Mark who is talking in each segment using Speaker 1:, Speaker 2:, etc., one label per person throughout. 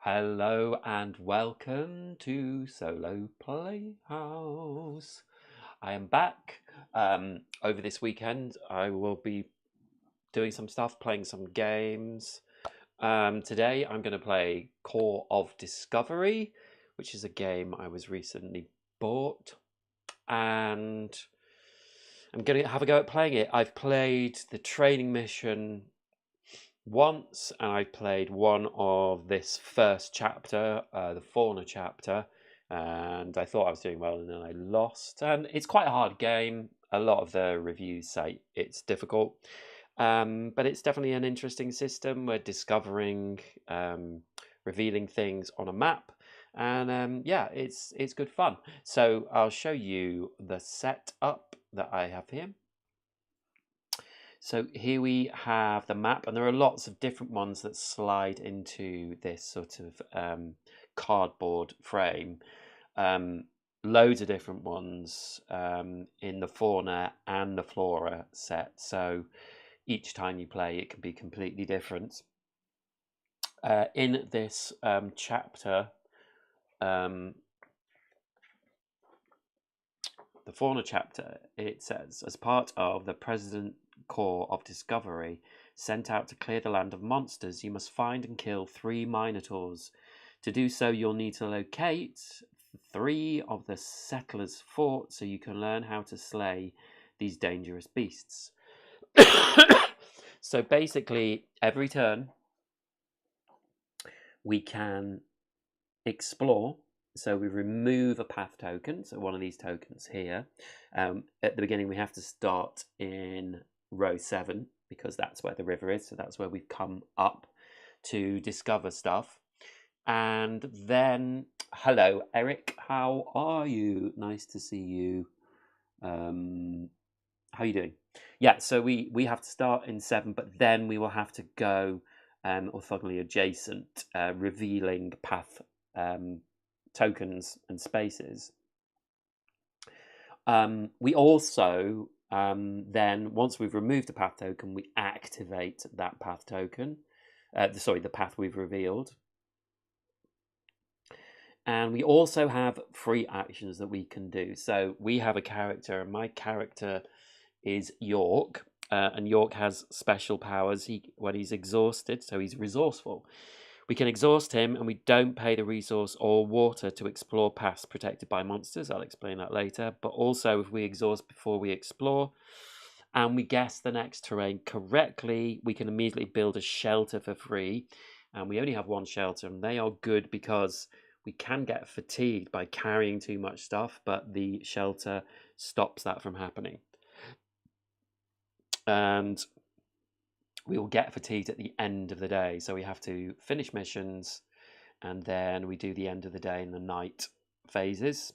Speaker 1: Hello and welcome to Solo Playhouse. I am back. Over this weekend, I will be doing some stuff, playing some games. Today, I'm going to play Core of Discovery, which is a game I was recently bought, and I'm going to have a go at playing it. I've played the training mission once, and I played one of this first chapter, the Fauna chapter, and I thought I was doing well, and then I lost. And it's quite a hard game. A lot of the reviews say it's difficult, but it's definitely an interesting system. We're discovering, revealing things on a map, and yeah, it's good fun. So I'll show you the setup that I have here. So here we have the map, and there are lots of different ones that slide into this sort of cardboard frame. Loads of different ones in the fauna and the flora set. So each time you play, it can be completely different. In this chapter, the fauna chapter, it says, as part of the President Core of Discovery sent out to clear the land of monsters, you must find and kill 3 Minotaurs. To do so, you'll need to locate 3 of the settlers' forts so you can learn how to slay these dangerous beasts. So basically, every turn we can explore. So we remove a path token, so one of these tokens here. At the beginning, we have to start in row 7 because that's where the river is. So that's where we've come up to discover stuff. And then, hello, Eric. How are you? Nice to see you. How are you doing? Yeah, so we have to start in 7, but then we will have to go orthogonally adjacent, revealing path tokens and spaces. We also then, once we've removed a path token, we activate that path token. The path we've revealed. And we also have free actions that we can do. So we have a character, and my character is York. And York has special powers when he's exhausted, so he's resourceful. We can exhaust him, and we don't pay the resource or water to explore paths protected by monsters. I'll explain that later. But also, if we exhaust before we explore, and we guess the next terrain correctly, we can immediately build a shelter for free. And we only have 1 shelter, and they are good because we can get fatigued by carrying too much stuff, but the shelter stops that from happening. And we will get fatigued at the end of the day, so we have to finish missions, and then we do the end of the day and the night phases.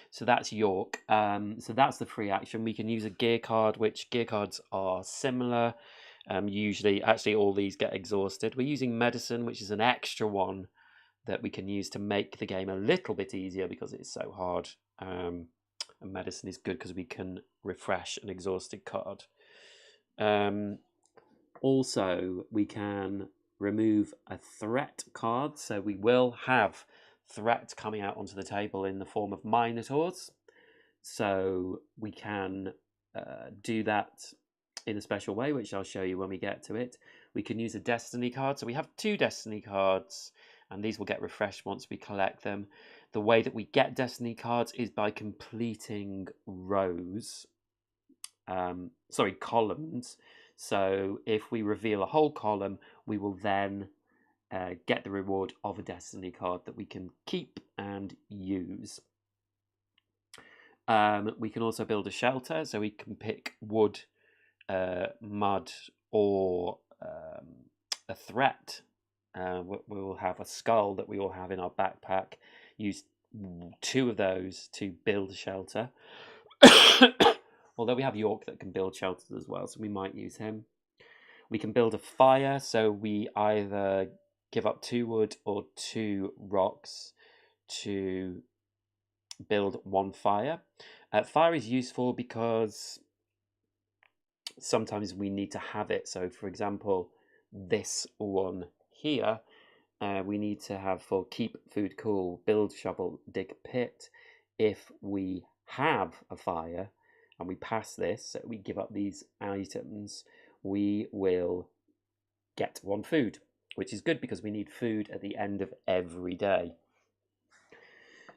Speaker 1: So that's York. So that's the free action. We can use a gear card, which gear cards are similar. Usually, actually, all these get exhausted. We're using medicine, which is an extra one that we can use to make the game a little bit easier because it's so hard. And medicine is good because we can refresh an exhausted card. Also, we can remove a threat card, so we will have threat coming out onto the table in the form of Minotaurs. So we can do that in a special way, which I'll show you when we get to it. We can use a destiny card. So we have 2 destiny cards, and these will get refreshed once we collect them. The way that we get destiny cards is by completing columns. So if we reveal a whole column, we will then get the reward of a destiny card that we can keep and use. We can also build a shelter, so we can pick wood, mud, or a threat. We will have a skull that we will have in our backpack. Use 2 of those to build a shelter. Although we have York that can build shelters as well, so we might use him. We can build a fire, so we either give up 2 wood or 2 rocks to build 1 fire. Fire is useful because sometimes we need to have it. So, for example, this one here, We need to have for keep food cool, build, shovel, dig pit. If we have a fire and we pass this, so we give up these items, we will get 1 food, which is good because we need food at the end of every day.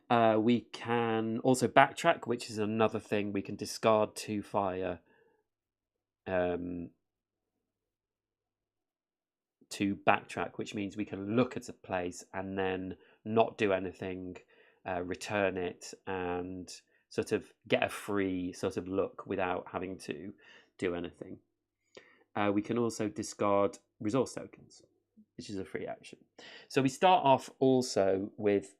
Speaker 1: We can also backtrack, which is another thing. We can discard 2 fire to backtrack, which means we can look at a place and then not do anything, return it, and sort of get a free sort of look without having to do anything. We can also discard resource tokens, which is a free action. So we start off also with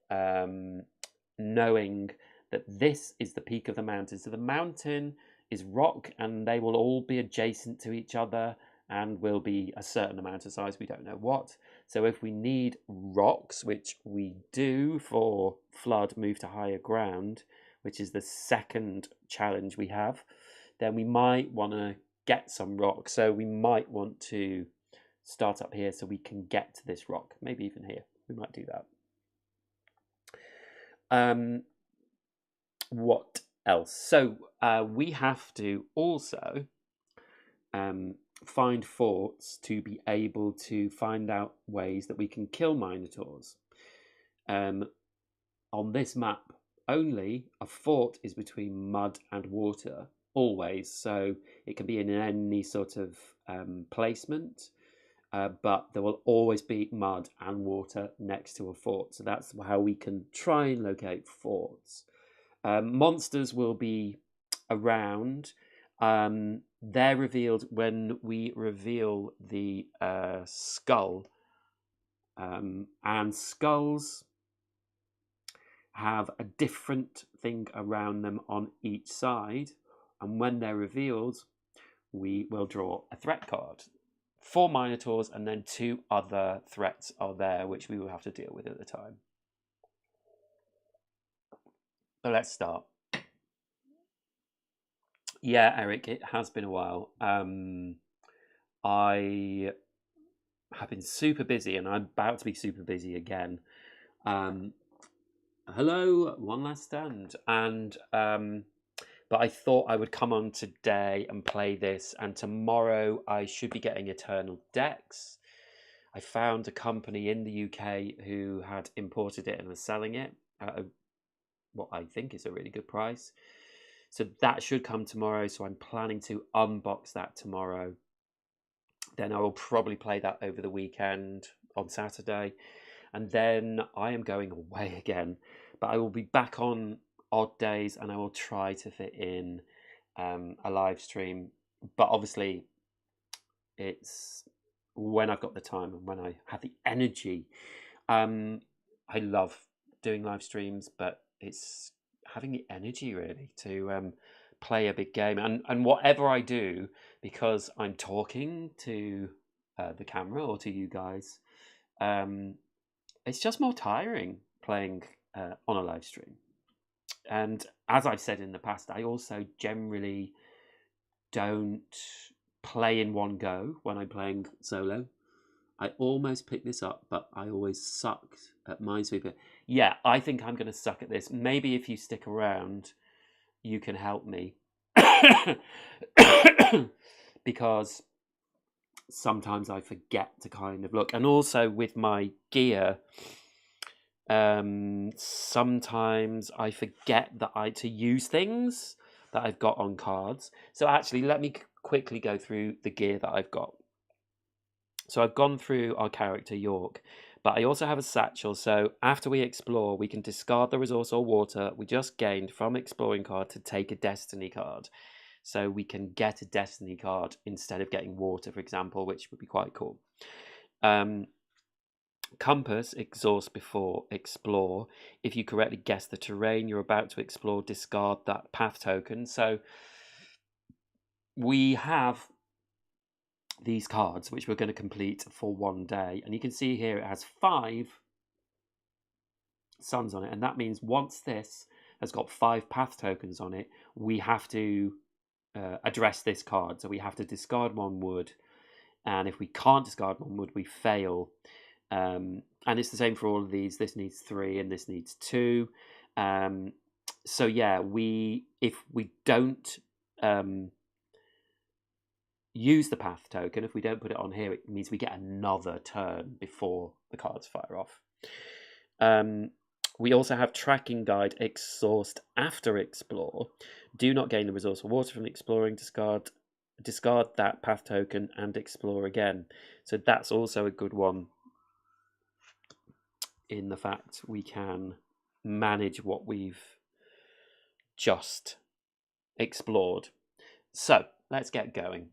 Speaker 1: knowing that this is the peak of the mountain. So the mountain is rock and they will all be adjacent to each other and will be a certain amount of size, we don't know what. So if we need rocks, which we do for flood, move to higher ground, which is the second challenge we have, then we might want to get some rocks. So we might want to start up here so we can get to this rock, maybe even here. We might do that. What else? So we have to also find forts to be able to find out ways that we can kill minotaurs. On this map only, a fort is between mud and water, always, so it can be in any sort of placement, but there will always be mud and water next to a fort, so that's how we can try and locate forts. Monsters will be around. They're revealed when we reveal the skull, and skulls have a different thing around them on each side, and when they're revealed we will draw a threat card. 4 minotaurs and then 2 other threats are there which we will have to deal with at the time. So let's start. Yeah, Eric, it has been a while. I have been super busy and I'm about to be super busy again. Hello, one last stand. And but I thought I would come on today and play this, and tomorrow I should be getting Eternal Decks. I found a company in the UK who had imported it and was selling it at what I think is a really good price. So that should come tomorrow, so I'm planning to unbox that tomorrow. Then I will probably play that over the weekend on Saturday. And then I am going away again. But I will be back on odd days and I will try to fit in a live stream. But obviously, it's when I've got the time and when I have the energy. I love doing live streams, but it's having the energy really to play a big game. And whatever I do, because I'm talking to the camera or to you guys, it's just more tiring playing on a live stream. And as I've said in the past, I also generally don't play in one go when I'm playing solo. I almost picked this up, but I always sucked at Minesweeper. Yeah, I think I'm going to suck at this. Maybe if you stick around, you can help me. Because sometimes I forget to kind of look. And also with my gear, sometimes I forget that to use things that I've got on cards. So actually, let me quickly go through the gear that I've got. So I've gone through our character York, but I also have a satchel. So after we explore, we can discard the resource or water we just gained from exploring card to take a destiny card. So we can get a destiny card instead of getting water, for example, which would be quite cool. Compass, exhaust before explore. If you correctly guess the terrain you're about to explore, discard that path token. So we have these cards which we're going to complete for one day, and you can see here it has 5 suns on it, and that means once this has got 5 path tokens on it, we have to address this card. So we have to discard 1 wood, and if we can't discard 1 wood, we fail. And it's the same for all of these. This needs 3 and this needs 2. So yeah, if we don't use the path token, if we don't put it on here, it means we get another turn before the cards fire off. We also have tracking guide, exhaust after explore. Do not gain the resource or water from exploring. Discard that path token and explore again. So that's also a good one, in the fact we can manage what we've just explored. So let's get going.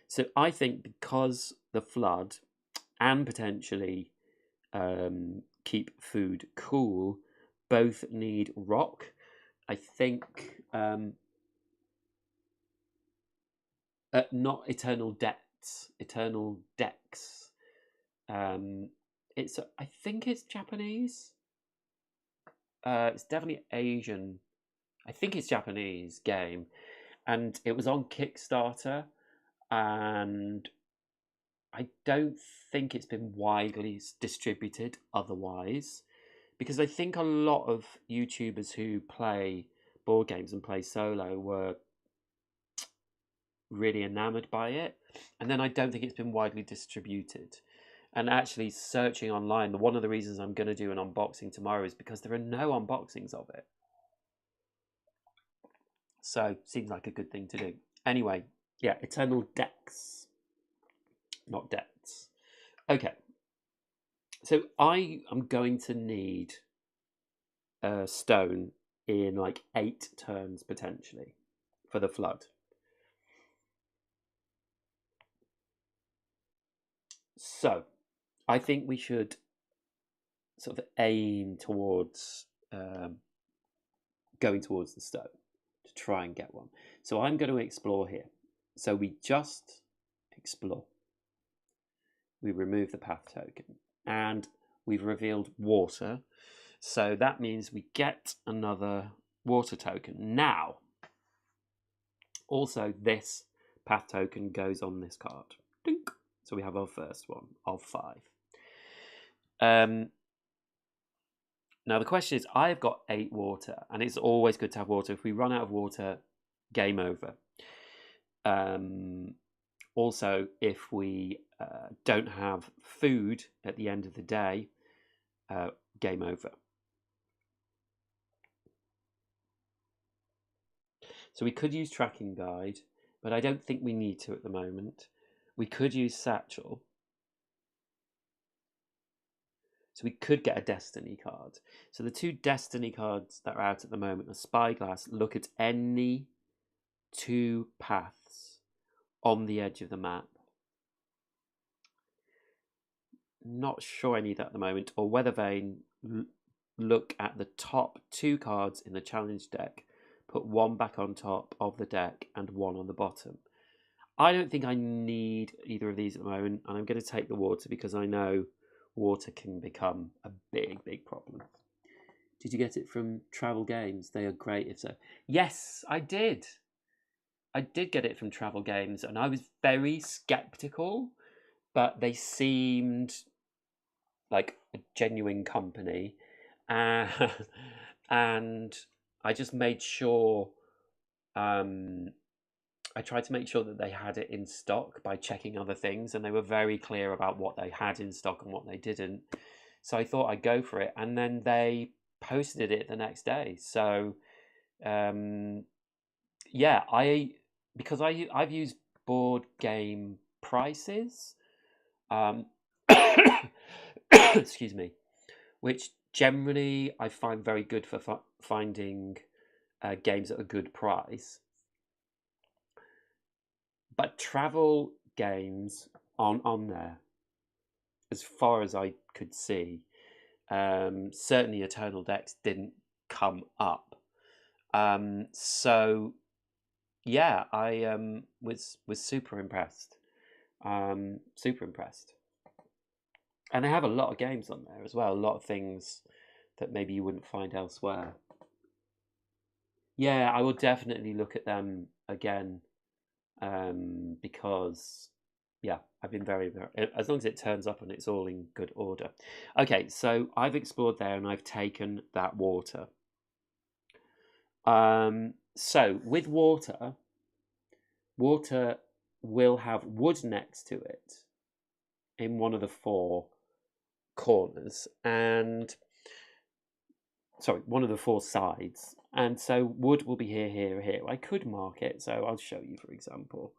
Speaker 1: So I think because the flood and potentially keep food cool both need rock, I think not eternal depths, eternal decks. I think it's Japanese. It's definitely Asian. I think it's Japanese game, and it was on Kickstarter, and I don't think it's been widely distributed otherwise, because I think a lot of YouTubers who play board games and play solo were really enamored by it, and then I don't think it's been widely distributed. And actually searching online, one of the reasons I'm going to do an unboxing tomorrow is because there are no unboxings of it. So seems like a good thing to do. Anyway, yeah, eternal decks, not debts. Okay, so I am going to need a stone in like 8 turns potentially for the flood. So I think we should sort of aim towards going towards the stone to try and get one. So I'm going to explore here. So we just explore. We remove the path token and we've revealed water. So that means we get another water token. Now, also this path token goes on this card. Dink. So we have our first one of 5. Now the question is, I've got 8 water, and it's always good to have water. If we run out of water, game over. Also, if we don't have food at the end of the day, game over. So we could use tracking guide, but I don't think we need to at the moment. We could use satchel. So we could get a destiny card. So the 2 destiny cards that are out at the moment are Spyglass. Look at any 2 paths on the edge of the map. Not sure any of that at the moment. Or Weather Vane. Look at the top 2 cards in the challenge deck. Put 1 back on top of the deck and 1 on the bottom. I don't think I need either of these at the moment, and I'm going to take the water because I know water can become a big problem. Did you get it from Travel Games? They are great if so. Yes, I did. I did get it from Travel Games, and I was very skeptical, but they seemed like a genuine company. And I just made sure I tried to make sure that they had it in stock by checking other things, and they were very clear about what they had in stock and what they didn't. So I thought I'd go for it, and then they posted it the next day. So yeah, I've used board game prices, excuse me, which generally I find very good for finding games at a good price. But Travel Games on there, as far as I could see, certainly Eternal Decks didn't come up. So yeah, I was super impressed. Super impressed. And they have a lot of games on there as well. A lot of things that maybe you wouldn't find elsewhere. Yeah, I will definitely look at them again, because Yeah, I've been very, as long as it turns up and it's all in good order. Okay, so I've explored there and I've taken that water. So with water will have wood next to it in one of the four corners, and sorry, one of the four sides. And so wood will be here, here, here. I could mark it, so I'll show you, for example.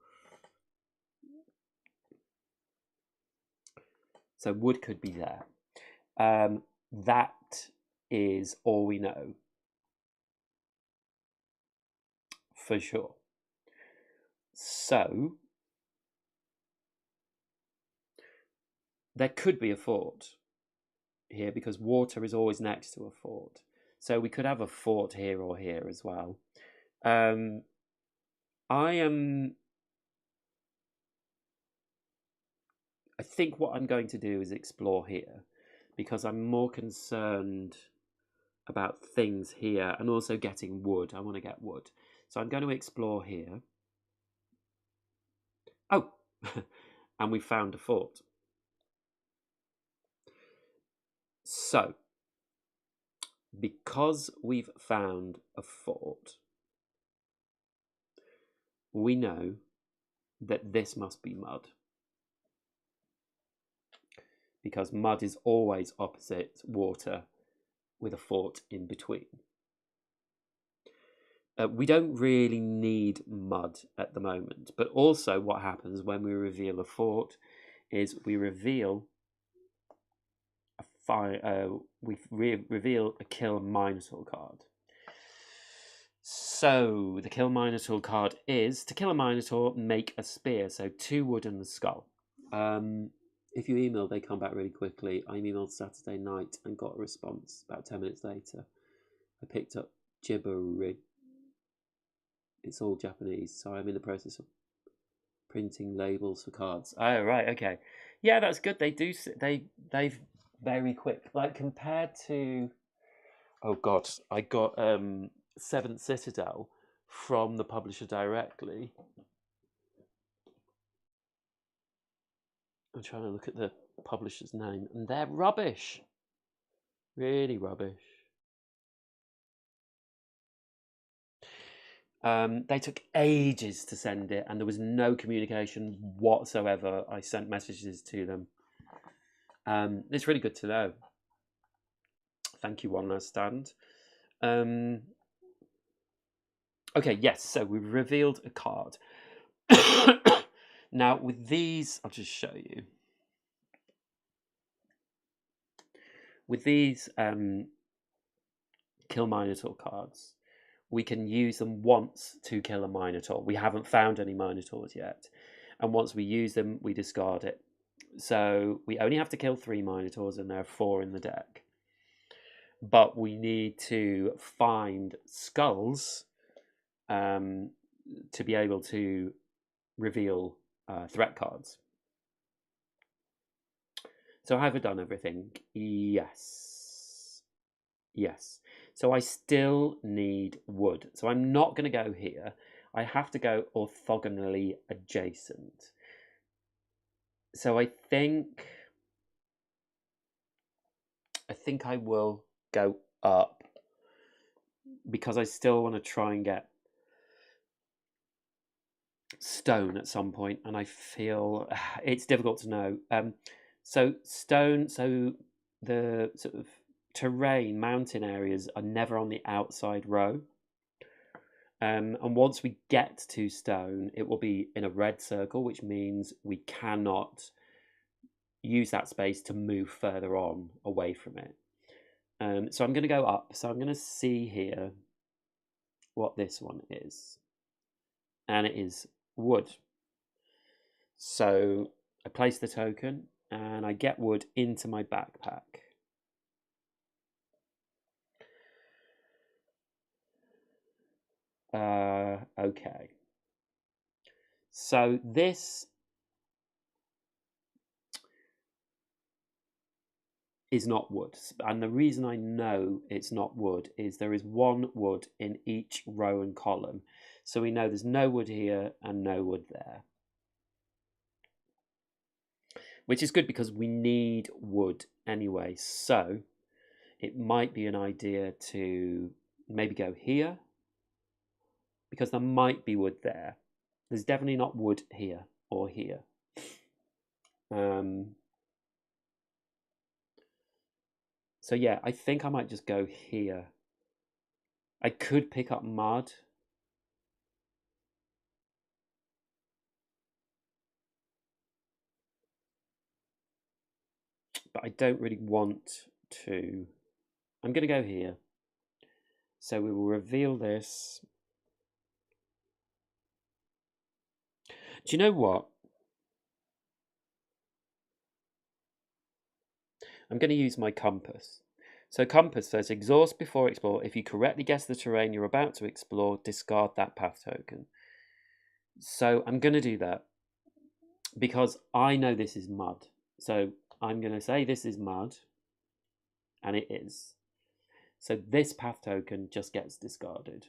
Speaker 1: So wood could be there. That is all we know for sure. So there could be a fort here because water is always next to a fort. So we could have a fort here or here as well. I think what I'm going to do is explore here because I'm more concerned about things here and also getting wood. I want to get wood. So I'm going to explore here. Oh, and we found a fort. So, because we've found a fort, we know that this must be mud. Because mud is always opposite water with a fort in between. We don't really need mud at the moment, but also what happens when we reveal a fort is we reveal reveal a kill Minotaur card. So the kill Minotaur card is to kill a Minotaur, make a spear. So 2 wood and the skull. If you email, they come back really quickly. I emailed Saturday night and got a response about 10 minutes later. I picked up Gibbery. It's all Japanese, so I'm in the process of printing labels for cards. Oh, right, okay. Yeah, that's good. They've very quick. Like compared to, oh God, I got Seventh Citadel from the publisher directly. I'm trying to look at the publisher's name, and they're rubbish. Really rubbish. They took ages to send it, and there was no communication whatsoever. I sent messages to them. It's really good to know. Thank you, One Last Stand. Okay, yes, so we've revealed a card. Now, with these, I'll just show you. With these Kill Minotaur cards, we can use them once to kill a Minotaur. We haven't found any Minotaurs yet. And once we use them, we discard it. So we only have to kill 3 Minotaurs, and there are 4 in the deck. But we need to find skulls to be able to reveal threat cards. So have I done everything? Yes. Yes. So I still need wood. So I'm not going to go here. I have to go orthogonally adjacent. So I think I will go up because I still want to try and get stone at some point, and I feel it's difficult to know. So stone, so the sort of terrain, mountain areas are never on the outside row. And once we get to stone, it will be in a red circle, which means we cannot use that space to move further on away from it. So I'm going to go up. So I'm going to see here what this one is. And it is wood. So I place the token and I get wood into my backpack. Okay. So this is not wood. And the reason I know it's not wood is there is 1 wood in each row and column. So we know there's no wood here and no wood there. which is good because we need wood anyway. So it might be an idea to maybe go here, because there might be wood there. There's definitely not wood here or here. So yeah, I think I might just go here. I could pick up mud. But I don't really want to. I'm going to go here. So we will reveal this. Do you know what? I'm going to use my compass. So compass says exhaust before explore. If you correctly guess the terrain you're about to explore, discard that path token. So I'm going to do that because I know this is mud. So I'm going to say this is mud, and it is. So this path token just gets discarded,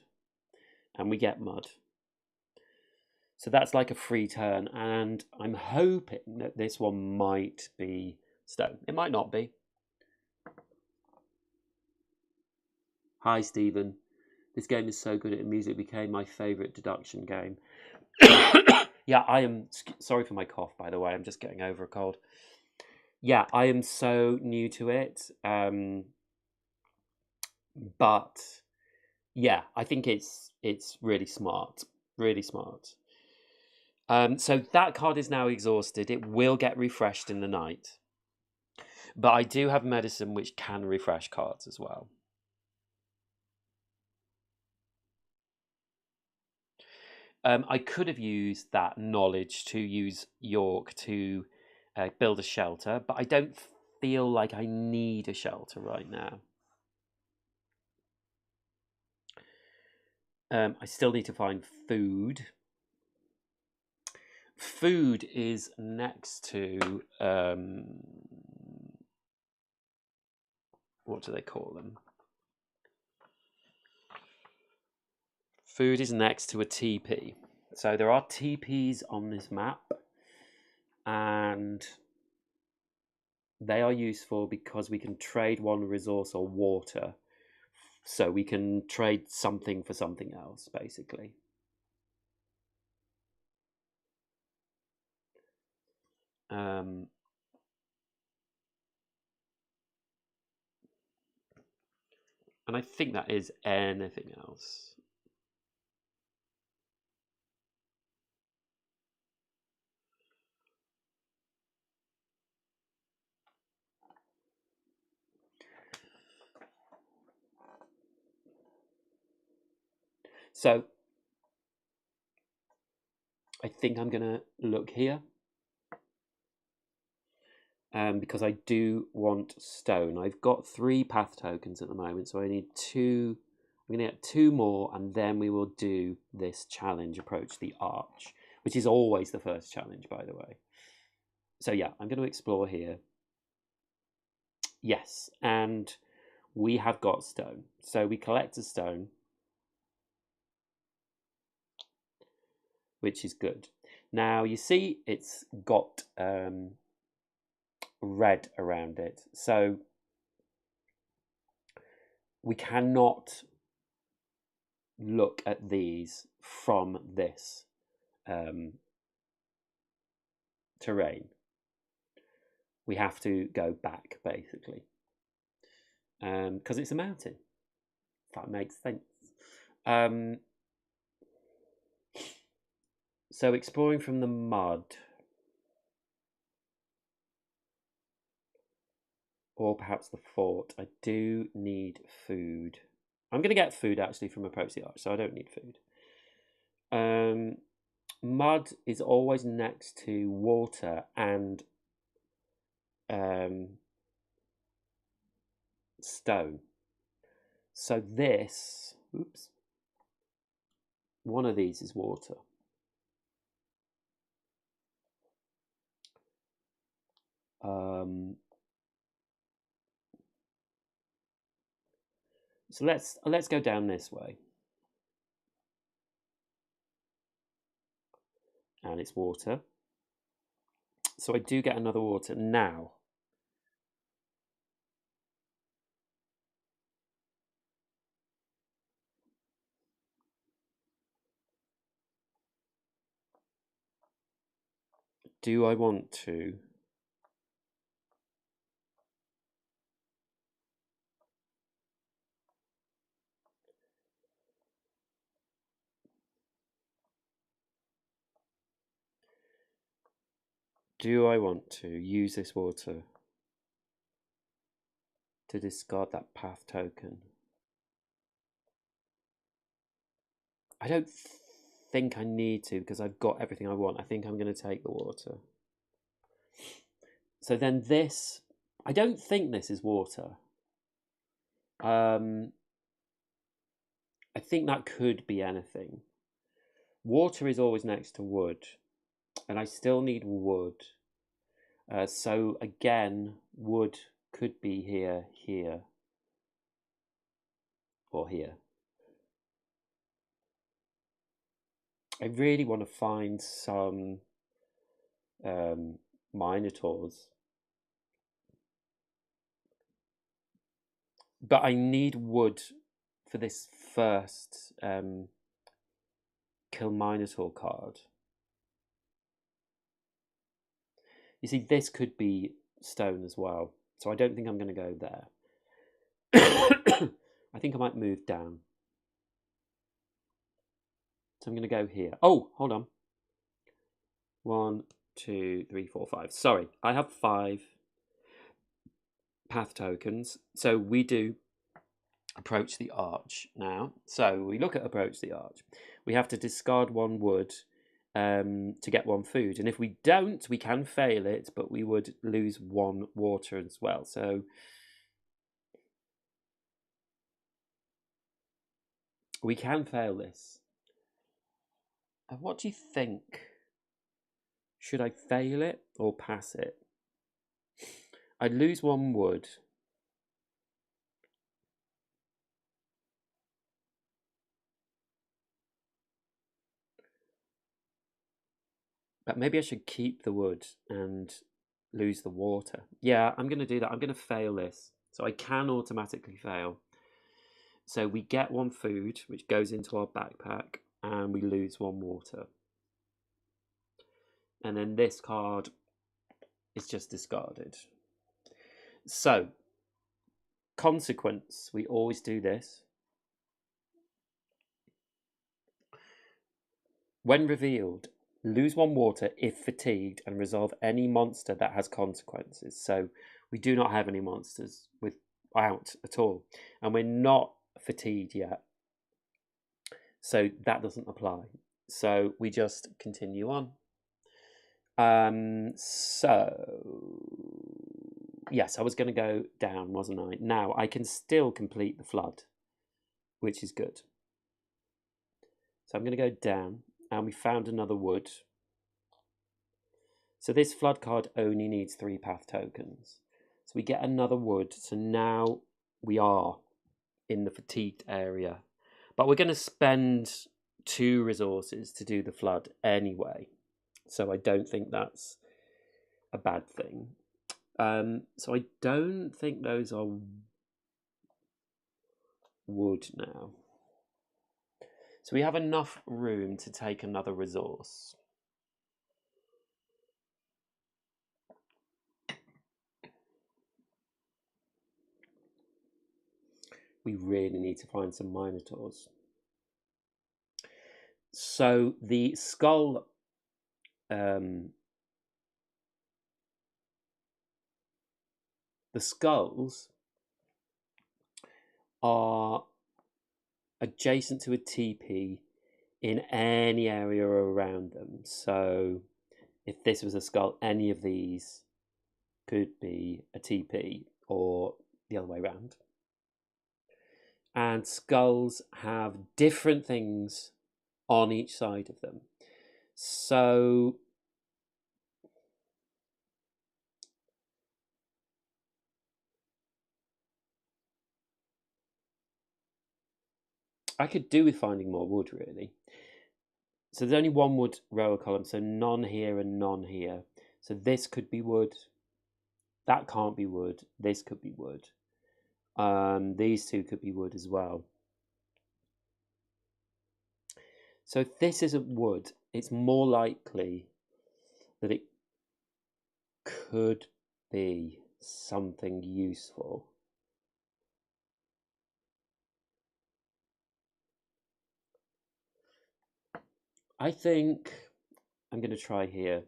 Speaker 1: and we get mud. So that's like a free turn, and I'm hoping that this one might be stone. It might not be. Hi, Stephen. This game is so good it immediately became my favourite deduction game. Yeah, I am sorry for my cough, by the way. I'm just getting over a cold. Yeah, I am so new to it. But yeah, I think it's really smart. Really smart. So that card is now exhausted. It will get refreshed in the night. But I do have medicine which can refresh cards as well. I could have used that knowledge to use York to build a shelter, but I don't feel like I need a shelter right now. I still need to find food. Food is next to what do they call them? Food is next to a TP. So there are TPs on this map, and they are useful because we can trade one resource or water. So we can trade something for something else, basically. And I think that is anything else. So I think I'm going to look here. Because I do want stone. I've got 3 path tokens at the moment, so I need 2. I'm going to get 2 more, and then we will do this challenge, approach the arch, which is always the first challenge, by the way. So yeah, I'm going to explore here. Yes, and we have got stone. So we collect a stone, which is good. Now you see it's got red around it. So we cannot look at these from this terrain. We have to go back, basically, because it's a mountain. If that makes sense. So exploring from the mud, or perhaps the fort. I do need food. I'm going to get food actually from approach the arch, so I don't need food. Mud is always next to water and stone. So this, oops, one of these is water. So let's go down this way. And it's water. So I do get another water now. Do I want to? Do I want to use this water to discard that path token? I don't think I need to because I've got everything I want. I think I'm going to take the water. So then this, I don't think this is water. I think that could be anything. Water is always next to wood, and I still need wood. So again, wood could be here, here, or here. I really want to find some minotaurs. But I need wood for this first Kill Minotaur card. You see, this could be stone as well. So I don't think I'm going to go there. I think I might move down. So I'm going to go here. Oh, hold on. 1, 2, 3, 4, 5. Sorry, I have 5 path tokens. So we do approach the arch now. So we look at approach the arch. We have to discard 1 wood to get 1 food. And if we don't, we can fail it, but we would lose 1 water as well. So we can fail this. What do you think? Should I fail it or pass it? I'd lose 1 wood. But maybe I should keep the wood and lose the water. Yeah, I'm going to do that. I'm going to fail this. So I can automatically fail. So we get 1 food, which goes into our backpack, and we lose 1 water. And then this card is just discarded. So, consequence, we always do this. When revealed, lose 1 water if fatigued and resolve any monster that has consequences. So we do not have any monsters without at all. And we're not fatigued yet. So that doesn't apply. So we just continue on. Yes, I was going to go down, wasn't I? Now I can still complete the flood, which is good. So I'm going to go down, and we found another wood. So this flood card only needs 3 path tokens. So we get another wood. So now we are in the fatigued area. But we're going to spend 2 resources to do the flood anyway. So I don't think that's a bad thing. So I don't think those are wood now. So we have enough room to take another resource. We really need to find some minotaurs. So the skull the skulls are adjacent to a TP in any area around them. So if this was a skull, any of these could be a TP or the other way around. And skulls have different things on each side of them. So I could do with finding more wood, really. So there's only 1 wood row or column, so none here and none here. So this could be wood. That can't be wood. This could be wood. These two could be wood as well. So if this isn't wood, it's more likely that it could be something useful. I think I'm going to try here.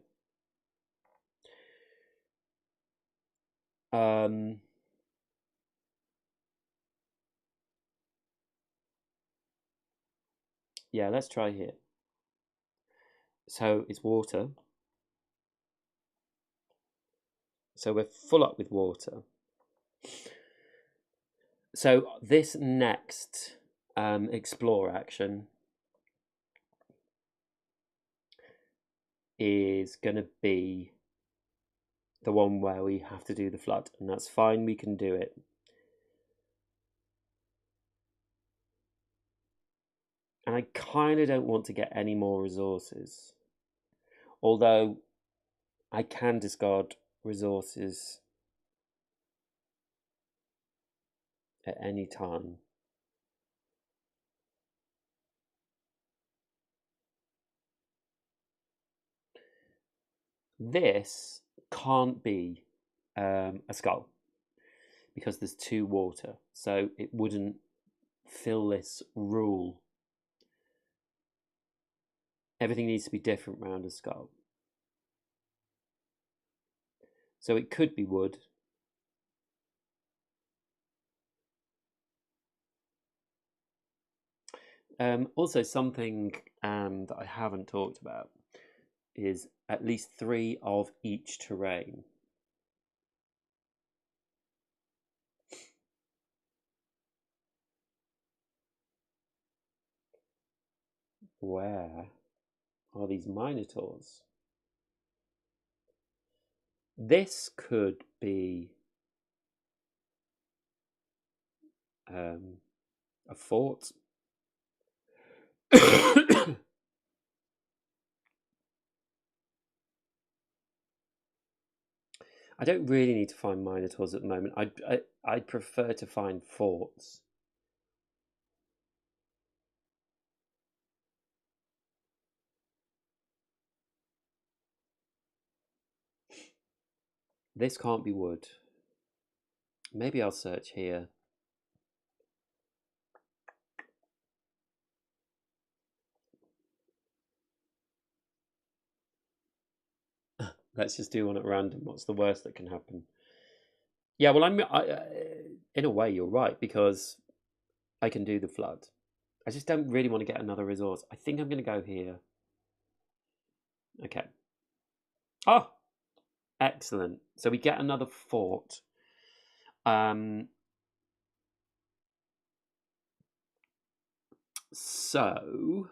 Speaker 1: Yeah, let's try here. So it's water. So we're full up with water. So this next explore action is going to be the one where we have to do the flood, and that's fine, we can do it. And I kind of don't want to get any more resources, although I can discard resources at any time. This can't be a skull because there's 2 water, so it wouldn't fill this rule. Everything needs to be different round a skull. So it could be wood. Also, something that I haven't talked about is at least 3 of each terrain. Where are these minotaurs? This could be a fort. I don't really need to find minotaurs at the moment. I'd prefer to find forts. This can't be wood. Maybe I'll search here. Let's just do one at random. What's the worst that can happen? Yeah, well, in a way, you're right, because I can do the flood. I just don't really want to get another resource. I think I'm going to go here. Okay. Oh, excellent. So we get another fort. So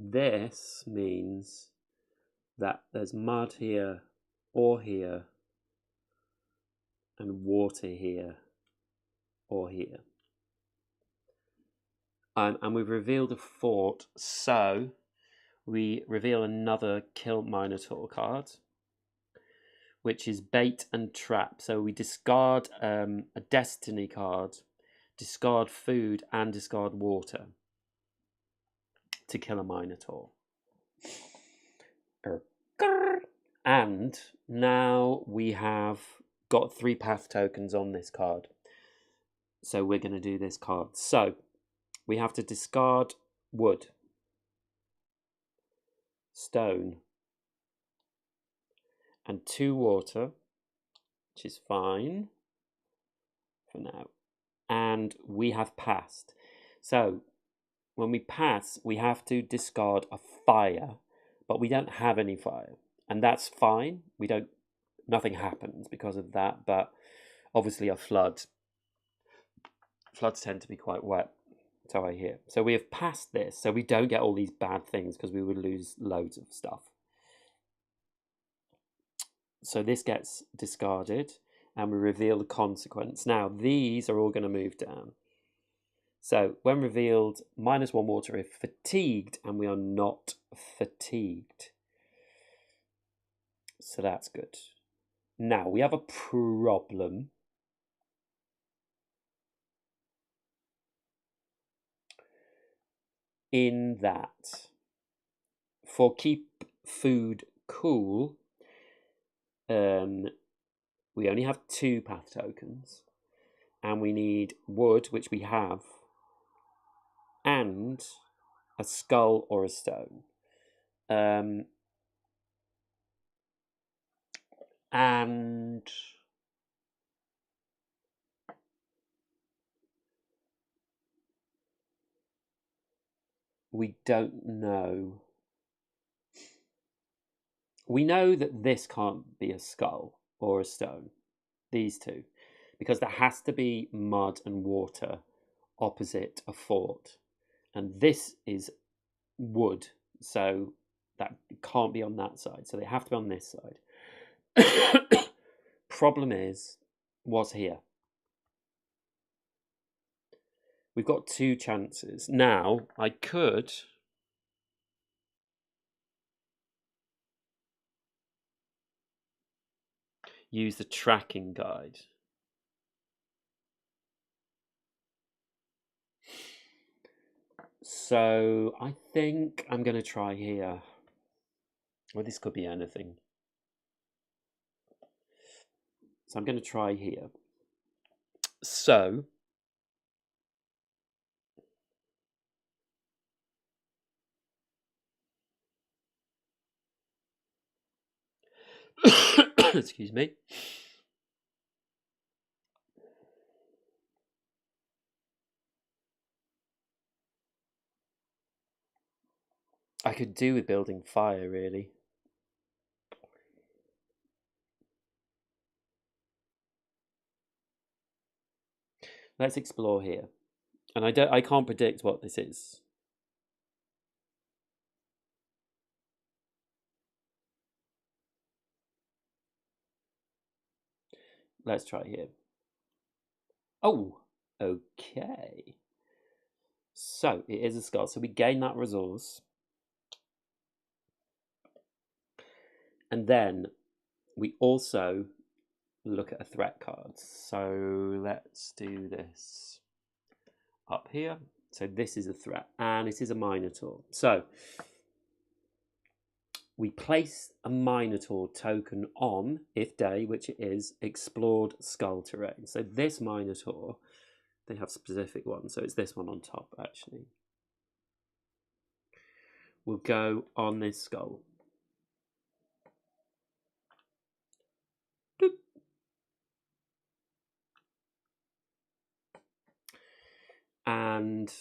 Speaker 1: this means that there's mud here, or here, and water here, or here. And we've revealed a fort, so we reveal another Kill Minotaur card, which is Bait and Trap. So we discard a Destiny card, discard food, and discard water to kill a Minotaur. And now we have got 3 path tokens on this card. So we're going to do this card. So we have to discard wood, stone, and 2 water, which is fine for now. And we have passed. So when we pass, we have to discard a fire, but we don't have any fire. And that's fine. Nothing happens because of that, but obviously a flood. Floods tend to be quite wet, so I hear. So we have passed this, so we don't get all these bad things because we would lose loads of stuff. So this gets discarded, and we reveal the consequence. Now, these are all going to move down. So when revealed, -1 water if fatigued, and we are not fatigued. So that's good. Now we have a problem. In that, for keep food cool, we only have 2 path tokens, and we need wood, which we have, and a skull or a stone. And we don't know. We know that this can't be a skull or a stone, these two, because there has to be mud and water opposite a fort. And this is wood, so that can't be on that side. So they have to be on this side. Problem is, what's here? We've got 2 chances. Now, I could use the tracking guide. So I think I'm going to try here. Well, this could be anything. So I'm going to try here. So excuse me. I could do with building fire, really. Let's explore here. And I can't predict what this is. Let's try here. Oh, okay. So it is a skull. So we gain that resource. And then we also look at a threat card. So let's do this up here. So this is a threat, and it is a Minotaur. So we place a Minotaur token on, if day, which it is, explored skull terrain. So this Minotaur, they have specific ones. So it's this one on top, actually. Will go on this skull. Doop. And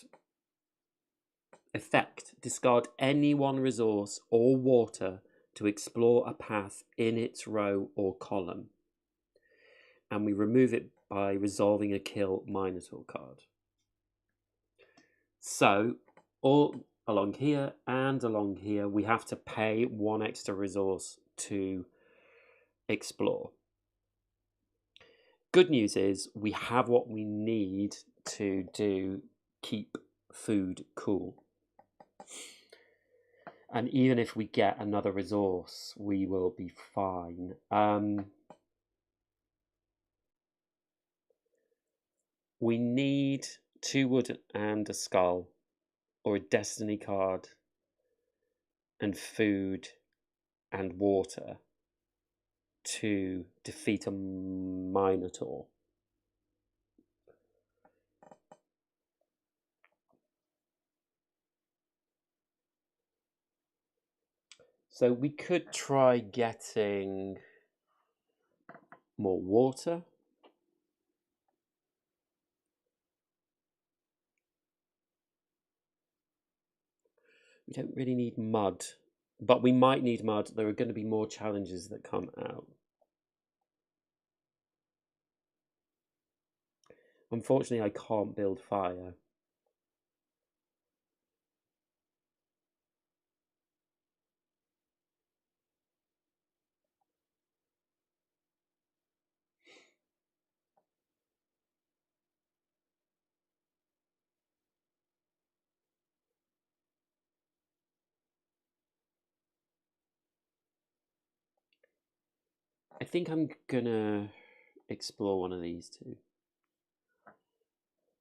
Speaker 1: effect, discard any one resource or water to explore a path in its row or column. And we remove it by resolving a kill Minotaur card. So, all along here and along here, we have to pay 1 extra resource to explore. Good news is we have what we need to do keep food cool. And even if we get another resource, we will be fine. We need 2 wood and a skull, or a destiny card, and food and water to defeat a Minotaur. So we could try getting more water. We don't really need mud, but we might need mud. There are going to be more challenges that come out. Unfortunately, I can't build fire. I think I'm gonna explore one of these two.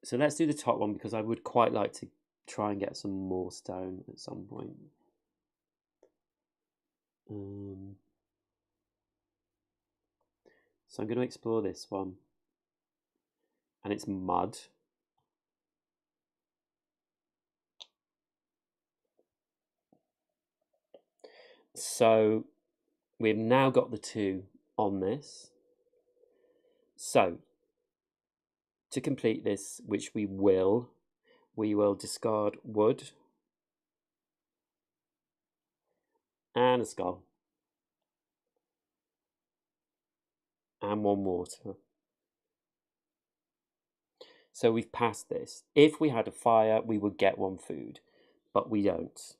Speaker 1: So let's do the top one because I would quite like to try and get some more stone at some point. So I'm going to explore this one. And it's mud. So we've now got the two on this. So to complete this, which we will discard wood and a skull and one water. So we've passed this. If we had a fire, we would get one food, but we don't.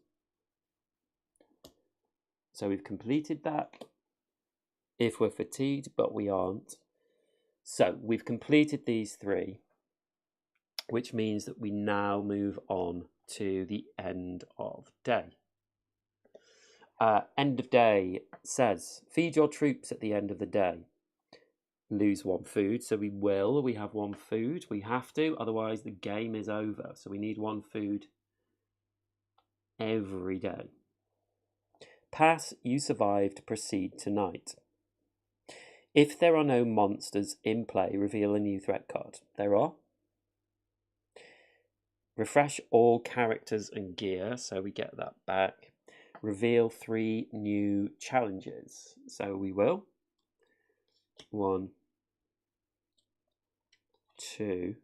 Speaker 1: So we've completed that. If we're fatigued, but we aren't. So we've completed these three, which means that we now move on to the end of day. End of day says, feed your troops at the end of the day. Lose one food, so we will. We have one food. We have to, otherwise the game is over. So we need one food every day. Pass, you survived, proceed to night. If there are no monsters in play, reveal a new threat card. There are. Refresh all characters and gear, so we get that back. Reveal 3 new challenges, so we will. 1, 2,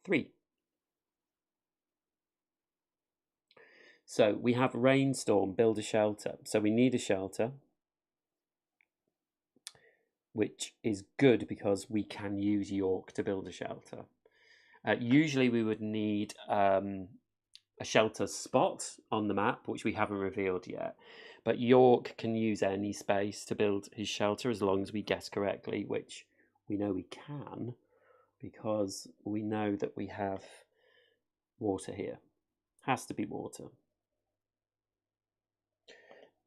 Speaker 1: 3. So we have Rainstorm, build a shelter. So we need a shelter, which is good because we can use York to build a shelter. Usually we would need a shelter spot on the map, which we haven't revealed yet. But York can use any space to build his shelter as long as we guess correctly, which we know we can because we know that we have water here. Has to be water.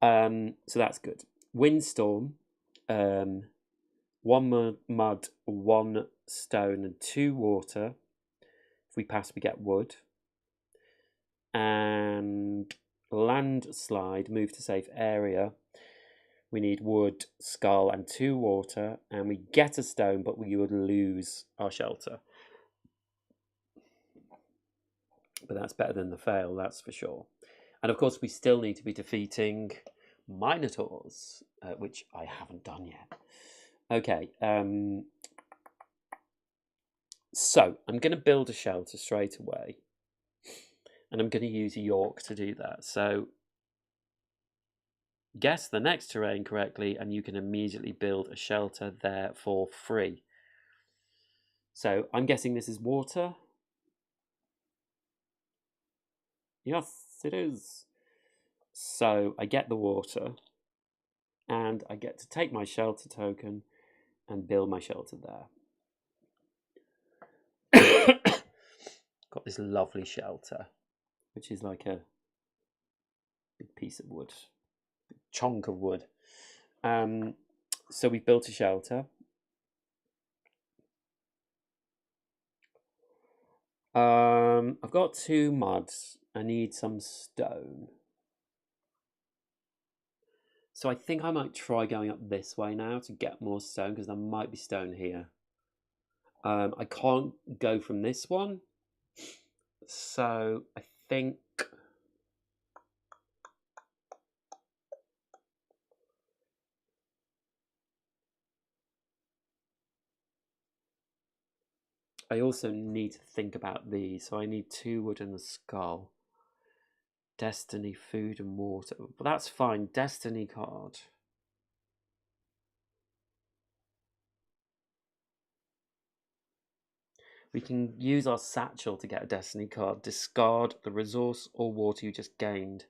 Speaker 1: So that's good. Windstorm, 1 mud, 1 stone, and 2 water. If we pass, we get wood. And landslide, move to safe area. We need wood, skull, and 2 water, and we get a stone, but we would lose our shelter. But that's better than the fail, that's for sure. And of course, we still need to be defeating Minotaurs, which I haven't done yet. Okay, so I'm going to build a shelter straight away. And I'm going to use York to do that. So guess the next terrain correctly and you can immediately build a shelter there for free. So I'm guessing this is water. Yes, it is. So I get the water and I get to take my shelter token and build my shelter there. Got this lovely shelter, which is like a big piece of wood, big chunk of wood. So we've built a shelter. I've got 2 muds. I need some stone. So I think I might try going up this way now to get more stone because there might be stone here. I can't go from this one. So I think I also need to think about these. So I need 2 wood and a skull. Destiny, food and water. But that's fine. Destiny card. We can use our satchel to get a destiny card. Discard the resource or water you just gained.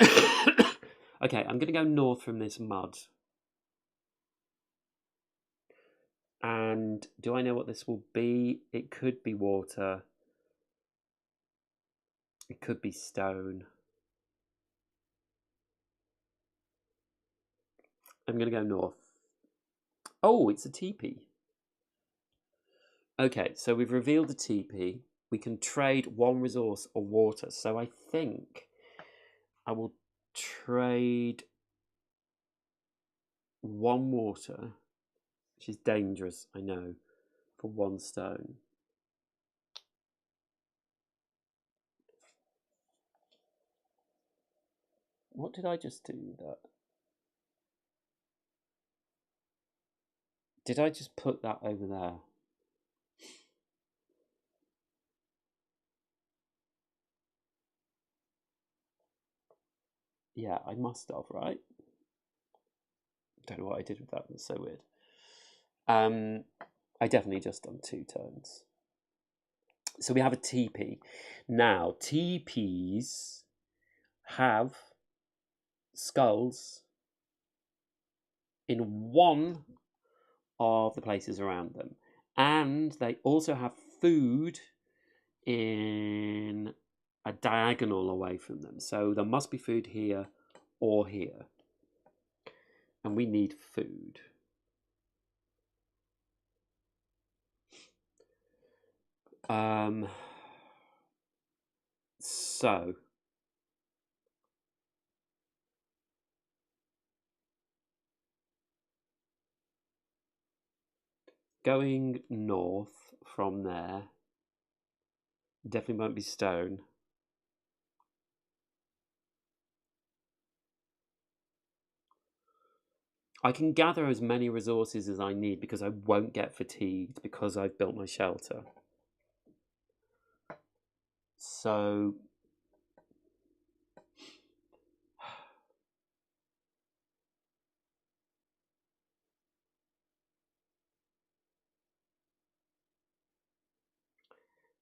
Speaker 1: Okay, I'm going to go north from this mud. And do I know what this will be? It could be water. It could be stone. I'm going to go north. Oh, it's a teepee. Okay, so we've revealed a teepee. We can trade one resource or water. So I think I will trade one water, which is dangerous, I know, for one stone. What did I just do with that? Did I just put that over there? Yeah, I must have, right? Don't know what I did with that. That's so weird. I definitely just done 2 turns. So we have a teepee. Now, teepees have skulls in one of the places around them. And they also have food in a diagonal away from them. So there must be food here or here. And we need food. So going north from there definitely won't be stone. I can gather as many resources as I need because I won't get fatigued because I've built my shelter. So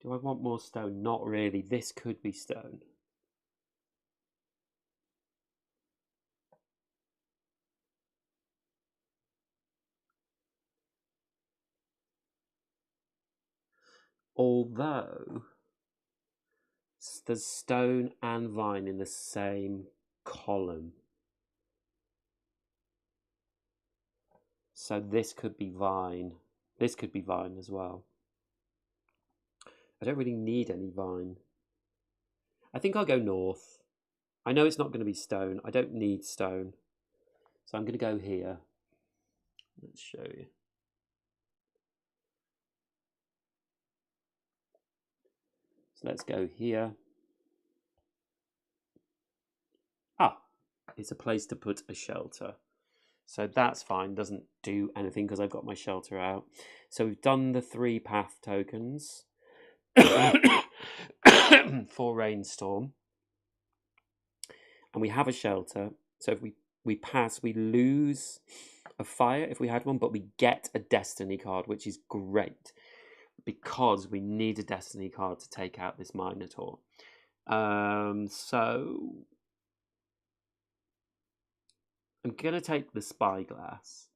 Speaker 1: do I want more stone? Not really. This could be stone. Although there's stone and vine in the same column. So this could be vine. This could be vine as well. I don't really need any vine. I think I'll go north. I know it's not going to be stone. I don't need stone. So I'm going to go here. Let's show you. So let's go here. Ah, it's a place to put a shelter. So that's fine, doesn't do anything because I've got my shelter out. So we've done the 3 path tokens for rainstorm. And we have a shelter. So if we pass, we lose a fire if we had one, but we get a destiny card, which is great because we need a destiny card to take out this Minotaur. So I'm going to take the spyglass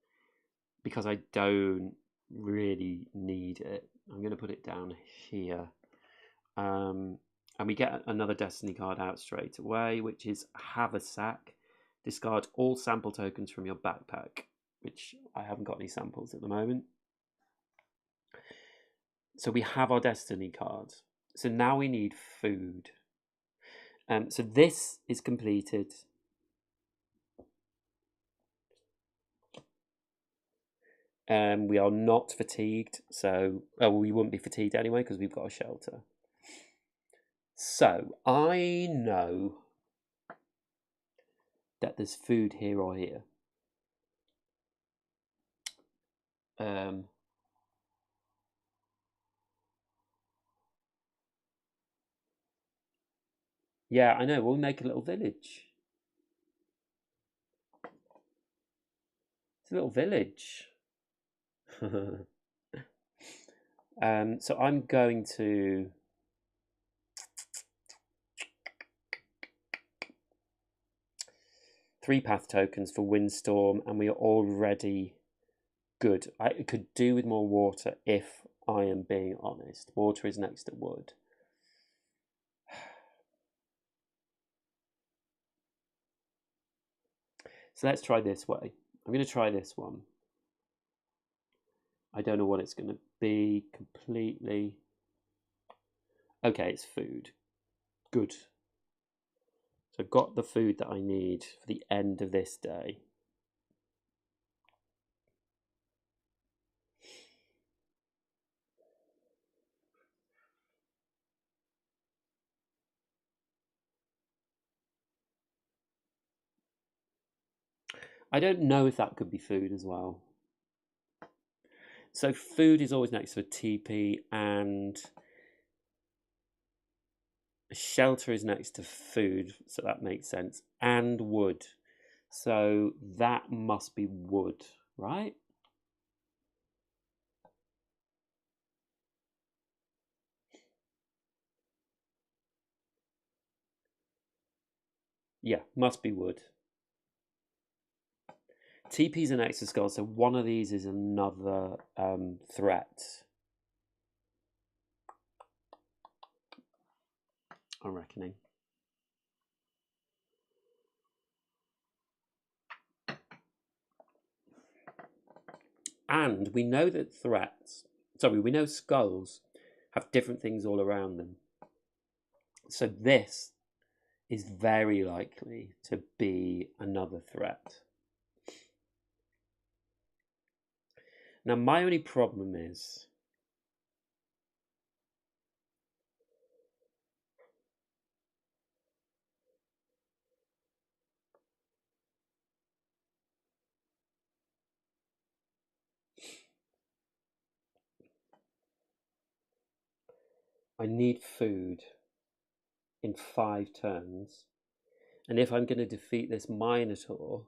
Speaker 1: because I don't really need it. I'm going to put it down here. And we get another destiny card out straight away, which is Haversack. Discard all sample tokens from your backpack, which I haven't got any samples at the moment. So we have our destiny card. So now we need food. So this is completed. We are not fatigued, so we wouldn't be fatigued anyway because we've got a shelter. So I know that there's food here or here. Yeah, I know. We'll make a little village. It's a little village. So I'm going to three path tokens for windstorm, and we are already good. I could do with more water if I am being honest. Water is next to wood. So let's try this way. I'm going to try this one. I don't know what it's going to be completely. Okay, it's food. Good. So I've got the food that I need for the end of this day. I don't know if that could be food as well. So food is always next to a teepee, and shelter is next to food, so that makes sense, and wood. So that must be wood, right? Yeah, must be wood. TP's an extra skull, so one of these is another threat. I'm reckoning. And we know that we know skulls have different things all around them. So this is very likely to be another threat. Now, my only problem is I need food in 5 turns. And if I'm going to defeat this Minotaur,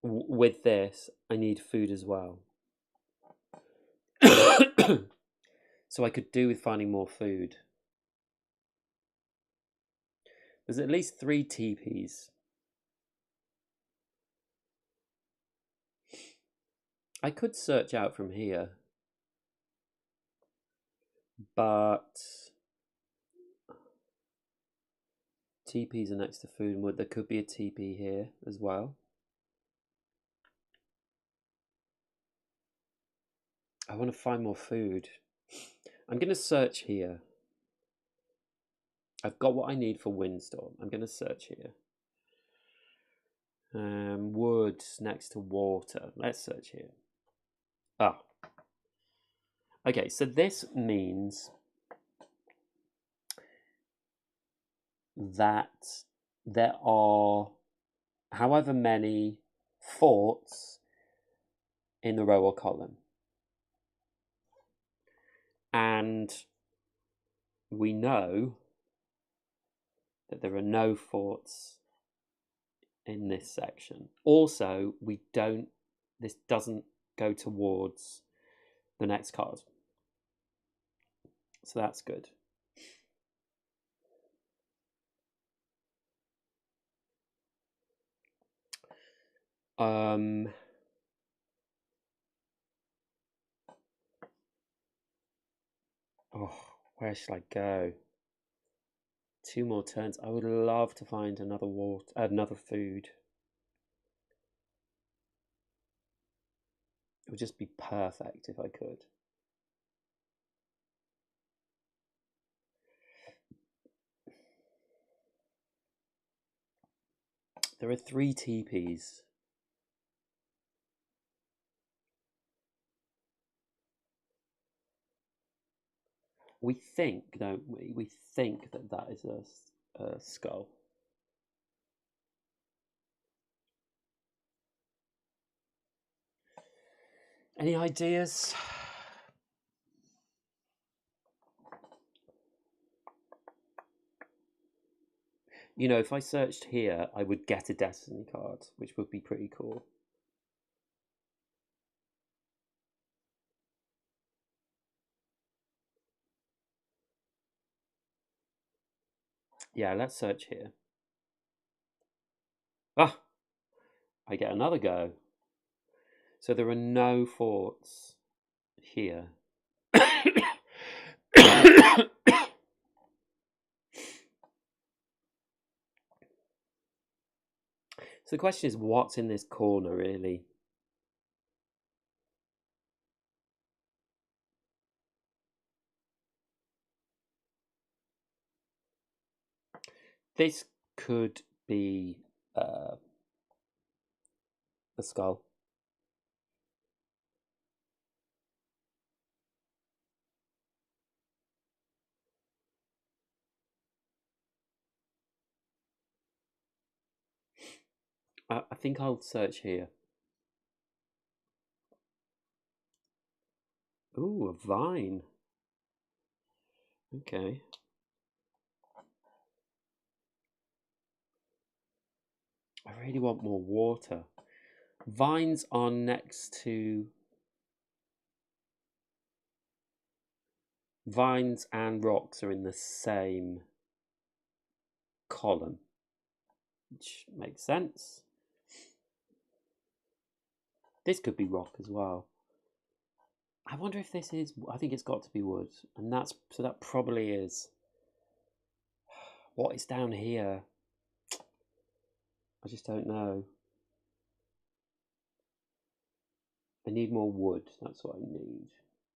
Speaker 1: with this, I need food as well. So I could do with finding more food. There's at least 3 teepees. I could search out from here, but teepees are next to food and wood. There could be a teepee here as well. I want to find more food. I'm going to search here. I've got what I need for windstorm. I'm going to search here. Wood next to water. Let's search here. Ah. Okay, so this means that there are however many forts in the row or column. And we know that there are no forts in this section. Also, this doesn't go towards the next card. So that's good. Oh, where should I go? 2 more turns. I would love to find another food. It would just be perfect if I could. There are 3 teepees. We think, don't we? We think that is a skull. Any ideas? You know, if I searched here, I would get a destiny card, which would be pretty cool. Yeah, let's search here. Ah! I get another go. So there are no forts here. So the question is, what's in this corner, really? This could be a skull. I think I'll search here. Ooh, a vine. Okay. I really want more water. Vines are next to... Vines and rocks are in the same column, which makes sense. This could be rock as well. I wonder if this is... I think it's got to be wood. And that's... So that probably is... What is down here? I just don't know. I need more wood. That's what I need.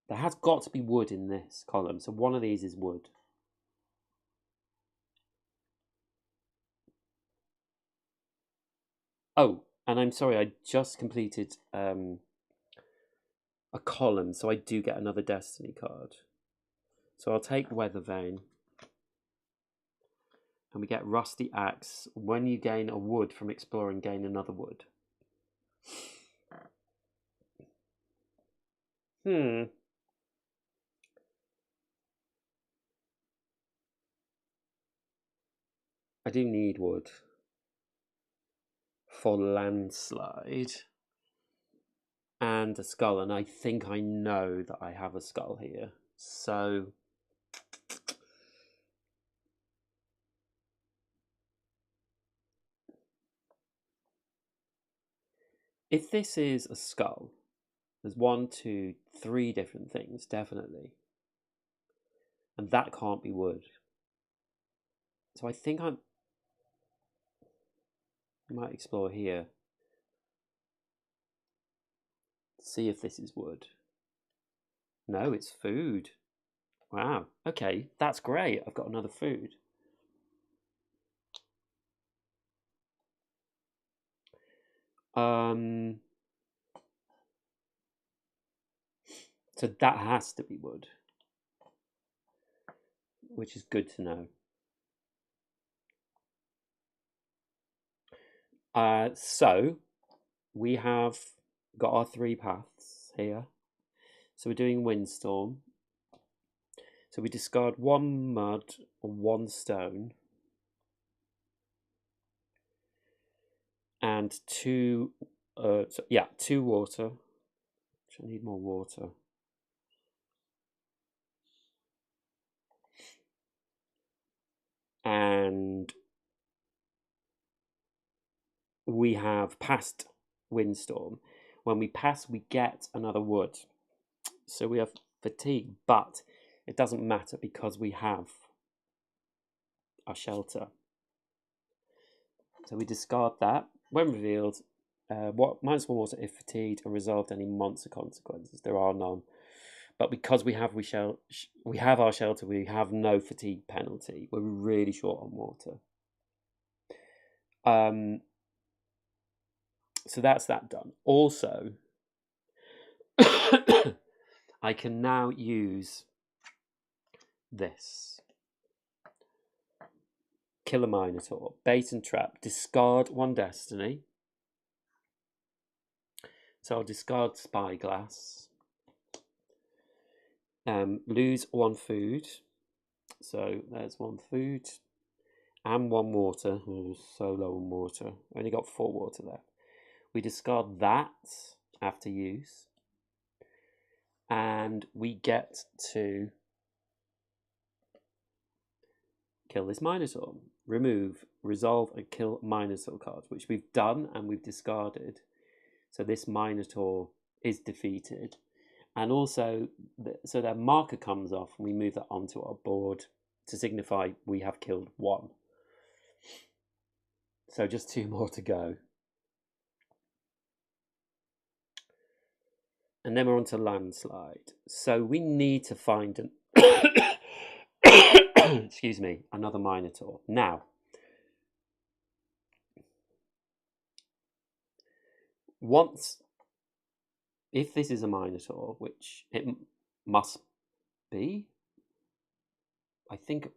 Speaker 1: There has got to be wood in this column. So one of these is wood. Oh, and I'm sorry, I just completed a column, so I do get another destiny card. So I'll take Weather Vane. And we get Rusty Axe. When you gain a wood from exploring, gain another wood. I do need wood for landslide. And a skull, and I think I know that I have a skull here. So if this is a skull, there's 1, 2, 3 different things, definitely. And that can't be wood. So I think I might explore here. See if this is wood. No, it's food. Wow. Okay, that's great. I've got another food. So that has to be wood, which is good to know. So we have got our 3 paths here. So we're doing Windstorm. So we discard 1 mud and 1 stone. And 2, 2 water. Which I need more water. And we have passed Windstorm. When we pass, we get another wood. So we have fatigue, but it doesn't matter because we have our shelter. So we discard that. When revealed, -1 water if fatigued and resolved any monster consequences. There are none. But because we have our shelter, we have no fatigue penalty. We're really short on water. So that's that done. Also, I can now use this. Kill a Minotaur. Bait and trap. Discard 1 destiny. So I'll discard Spyglass. Lose 1 food. So there's 1 food. And 1 water. Oh, so low on water. Only got 4 water left. We discard that after use. And we get to kill this Minotaur. Remove, resolve, and kill Minotaur cards, which we've done and we've discarded. So this Minotaur is defeated. And also, so their marker comes off and we move that onto our board to signify we have killed 1. So just 2 more to go. And then we're on to landslide. So we need to find an excuse me, another Minotaur. Now, if this is a Minotaur, which it must be, I think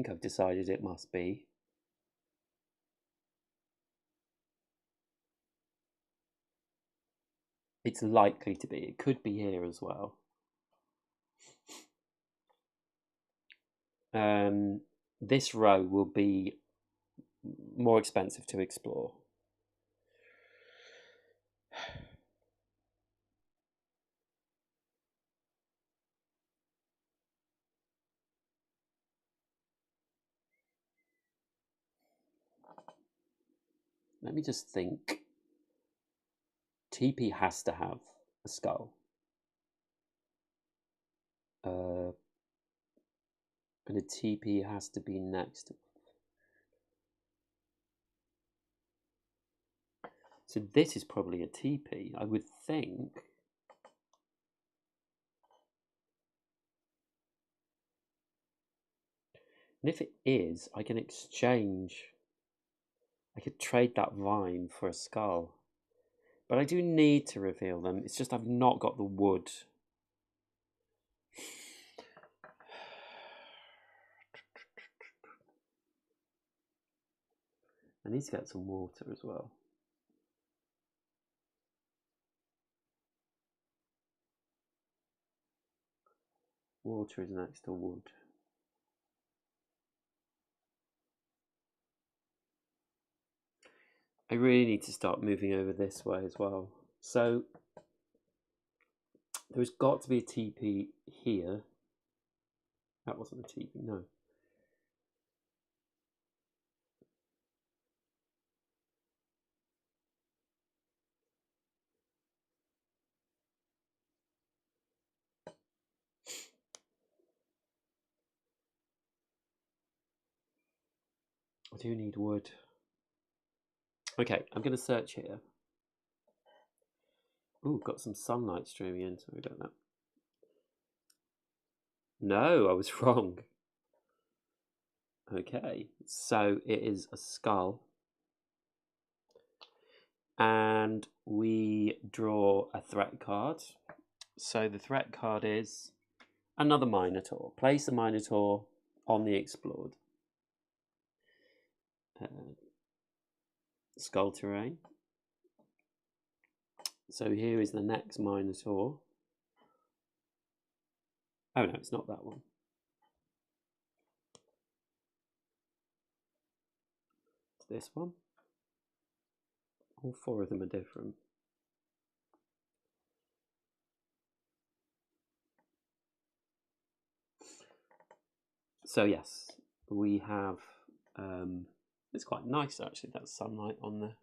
Speaker 1: I've decided it must be. It's likely to be. It could be here as well. This row will be more expensive to explore. Let me just think. TP has to have a skull. And a TP has to be next. So this is probably a TP, I would think. And if it is, I can exchange. I could trade that vine for a skull. But I do need to reveal them. It's just I've not got the wood. I need to get some water as well. Water is next to wood. I really need to start moving over this way as well. So there's got to be a TP here. That wasn't a TP, no. I do need wood. Okay, I'm going to search here. Ooh, got some sunlight streaming in. Sorry about that. No, I was wrong. Okay, so it is a skull. And we draw a threat card. So the threat card is another Minotaur. Place a Minotaur on the explored. Skull terrain. So here is the next Minotaur. Oh no, it's not that one. It's this one. All four of them are different. So yes, we have, it's quite nice actually, that sunlight on there.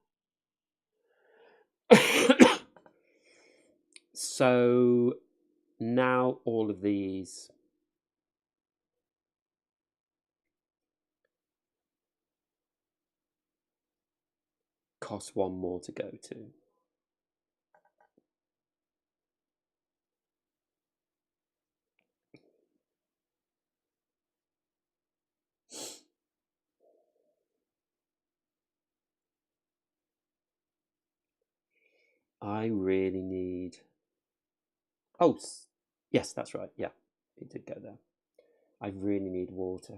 Speaker 1: So now all of these cost one more to go to. I really need, oh yes, that's right, yeah, it did go there. I really need water.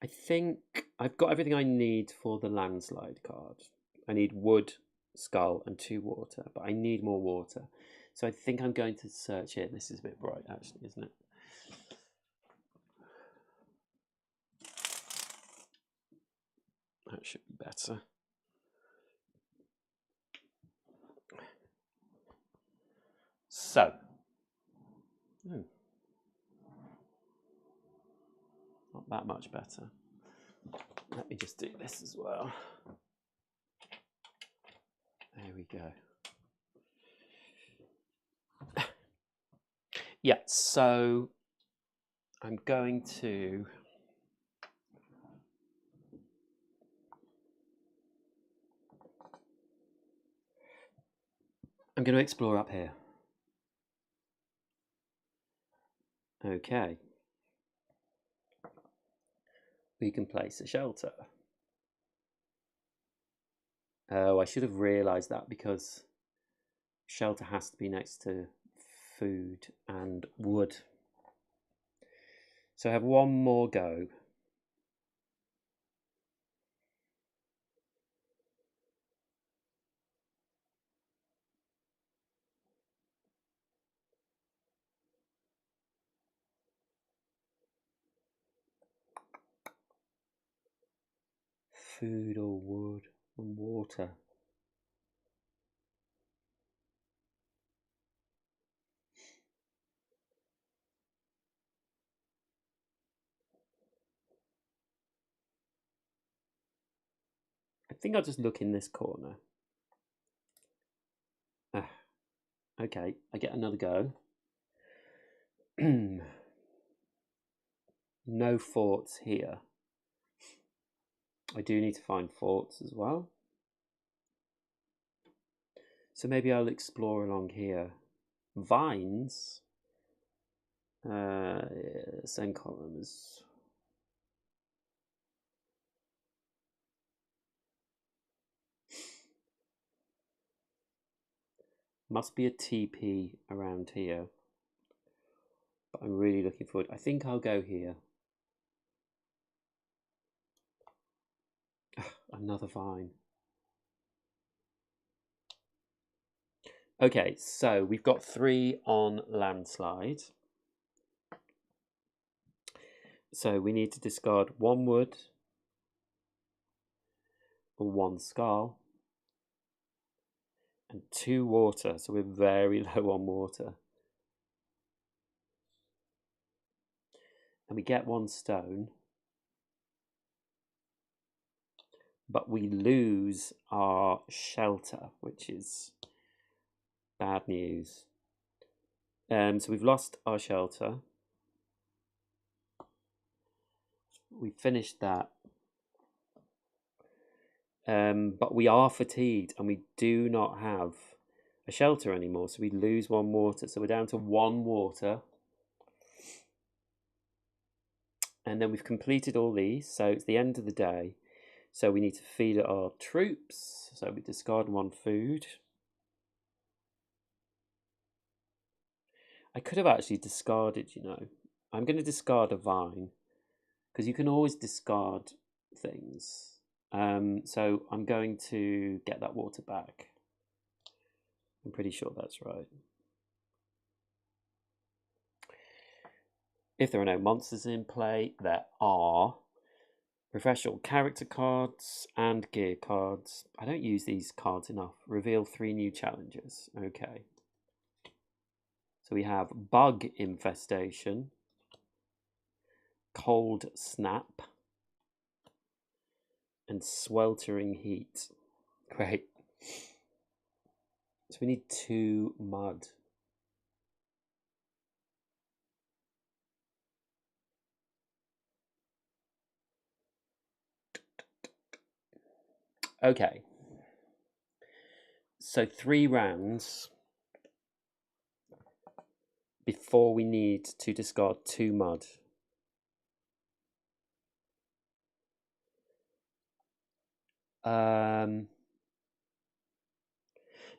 Speaker 1: I think I've got everything I need for the landslide card. I need wood, skull, and 2 water, but I need more water. So I think I'm going to search here. This is a bit bright, actually, isn't it? That should be better. So, that much better. Let me just do this as well. There we go. Yeah, so I'm going to explore up here. Okay. We can place a shelter. Oh, I should have realised that, because shelter has to be next to food and wood. So I have one more go. Food or wood and water. I think I'll just look in this corner. Okay, I get another go. No forts here. I do need to find forts as well. So maybe I'll explore along here. Vines. Same columns. Must be a TP around here. But I'm really looking forward. I think I'll go here. Another vine. Okay, so we've got 3 on landslide. So we need to discard 1 wood or 1 skull and 2 water. So we're very low on water. And we get 1 stone. But we lose our shelter, which is bad news. So we've lost our shelter. We finished that. But we are fatigued and we do not have a shelter anymore. So we lose 1 water. So we're down to 1 water. And then we've completed all these. So it's the end of the day. So we need to feed our troops. So we discard 1 food. I could have actually discarded, you know. I'm going to discard a vine, because you can always discard things. So I'm going to get that water back. I'm pretty sure that's right. If there are no monsters in play, there are professional character cards and gear cards. I don't use these cards enough. Reveal 3 new challenges. Okay. So we have Bug Infestation, Cold Snap, and Sweltering Heat. Great. So we need 2 mud. Okay. So 3 rounds before we need to discard 2 mud.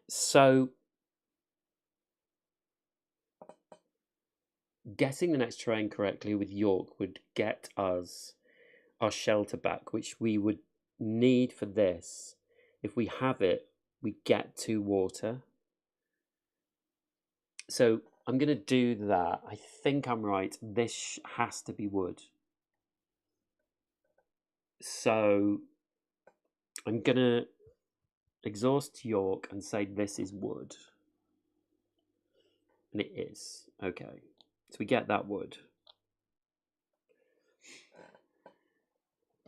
Speaker 1: So getting the next terrain correctly with York would get us our shelter back, which we would need for this. If we have it, we get 2 water. So I'm going to do that. I think I'm right. This has to be wood. So I'm going to exhaust York and say this is wood. And it is. Okay. So we get that wood.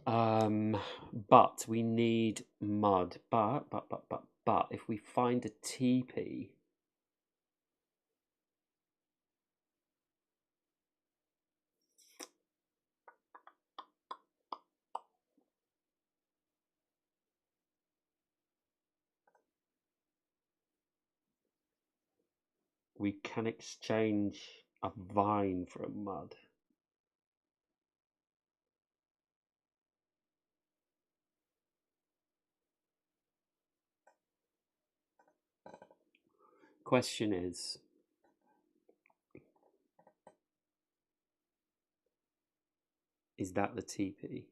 Speaker 1: But we need mud. But if we find a teepee, we can exchange a vine for a mud. Question is that the teepee?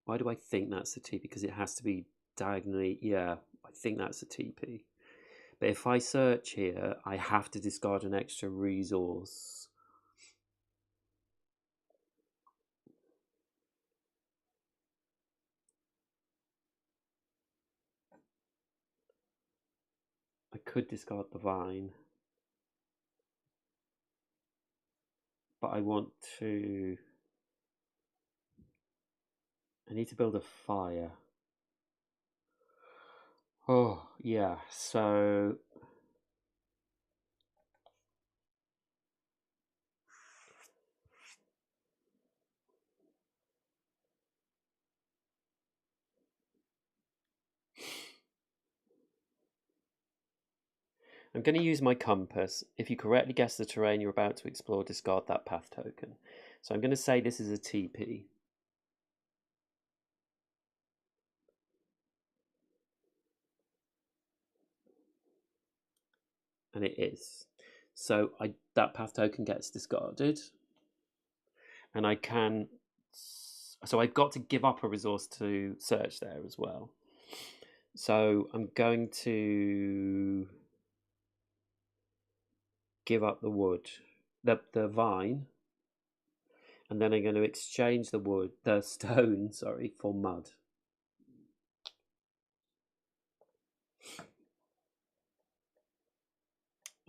Speaker 1: Why do I think that's the teepee? Because it has to be diagonally. Yeah, I think that's a teepee. But if I search here, I have to discard an extra resource. I could discard the vine. But I want to... I need to build a fire. Oh, yeah, so... I'm going to use my compass. If you correctly guess the terrain you're about to explore, discard that path token. So I'm going to say this is a TP. And it is. So that path token gets discarded. And I can... So I've got to give up a resource to search there as well. So I'm going to give up the wood, the vine, and then I'm going to exchange the stone, sorry, for mud.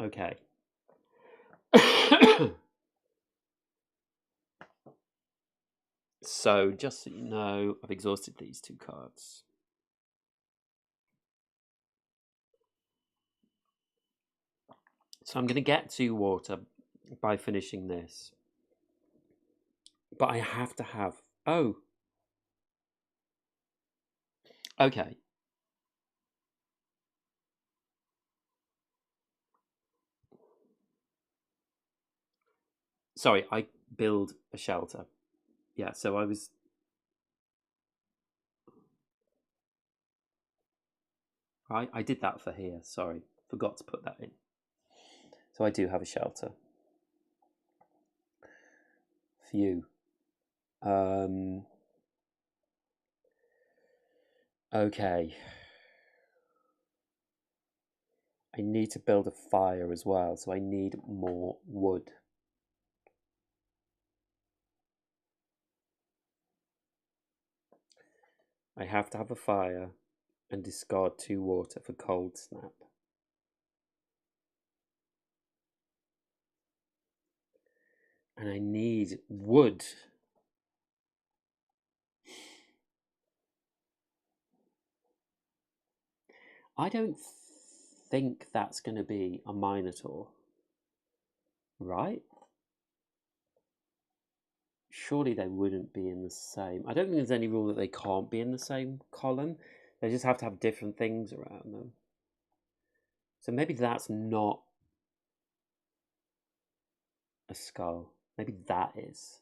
Speaker 1: Okay. So just so you know, I've exhausted these 2 cards. So I'm going to get 2 water by finishing this. But I have to have... Oh. Okay. Sorry, I build a shelter. Yeah, so I was... I did that for here, sorry. Forgot to put that in. So I do have a shelter. Phew. Okay. I need to build a fire as well, so I need more wood. I have to have a fire and discard 2 water for cold snap. And I need wood. I don't think that's going to be a Minotaur. Right? Surely they wouldn't be in the same... I don't think there's any rule that they can't be in the same column. They just have to have different things around them. So maybe that's not a skull. Maybe that is.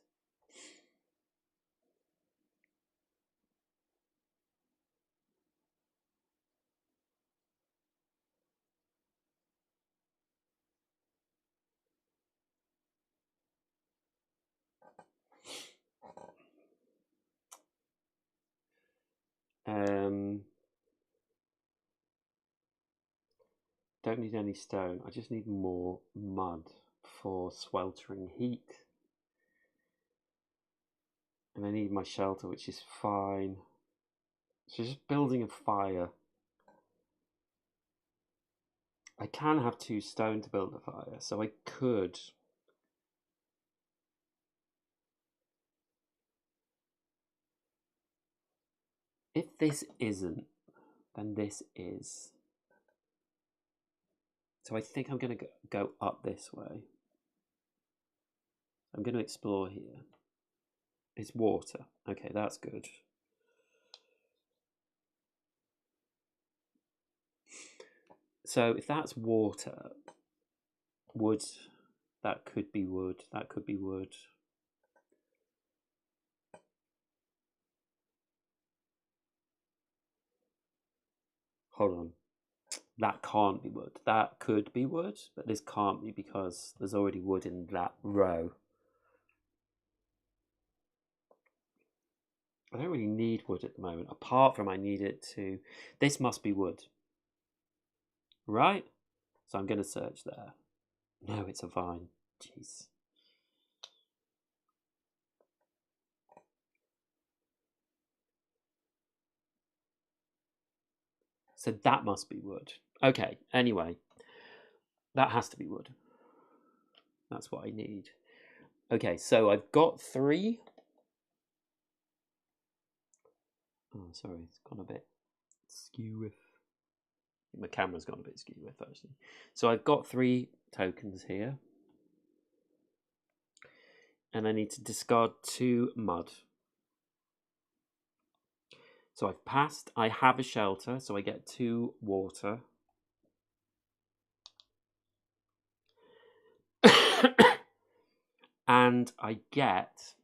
Speaker 1: Don't need any stone. I just need more mud for sweltering heat. And I need my shelter, which is fine. So just building a fire. I can have 2 stone to build a fire, so I could... If this isn't, then this is. So I think I'm going to go up this way. I'm going to explore here. It's water. Okay, that's good. So if that's water, wood, that could be wood, that could be wood. Hold on. That can't be wood. That could be wood, but this can't be because there's already wood in that row. I don't really need wood at the moment, apart from I need it to... This must be wood. Right? So I'm going to search there. No, it's a vine. Jeez. So that must be wood. Okay, anyway. That has to be wood. That's what I need. Okay, so I've got 3. Oh, sorry, it's gone a bit skew with. My camera's gone a bit skew with, actually. So I've got 3 tokens here. And I need to discard 2 mud. So I've passed. I have a shelter, so I get 2 water. And I get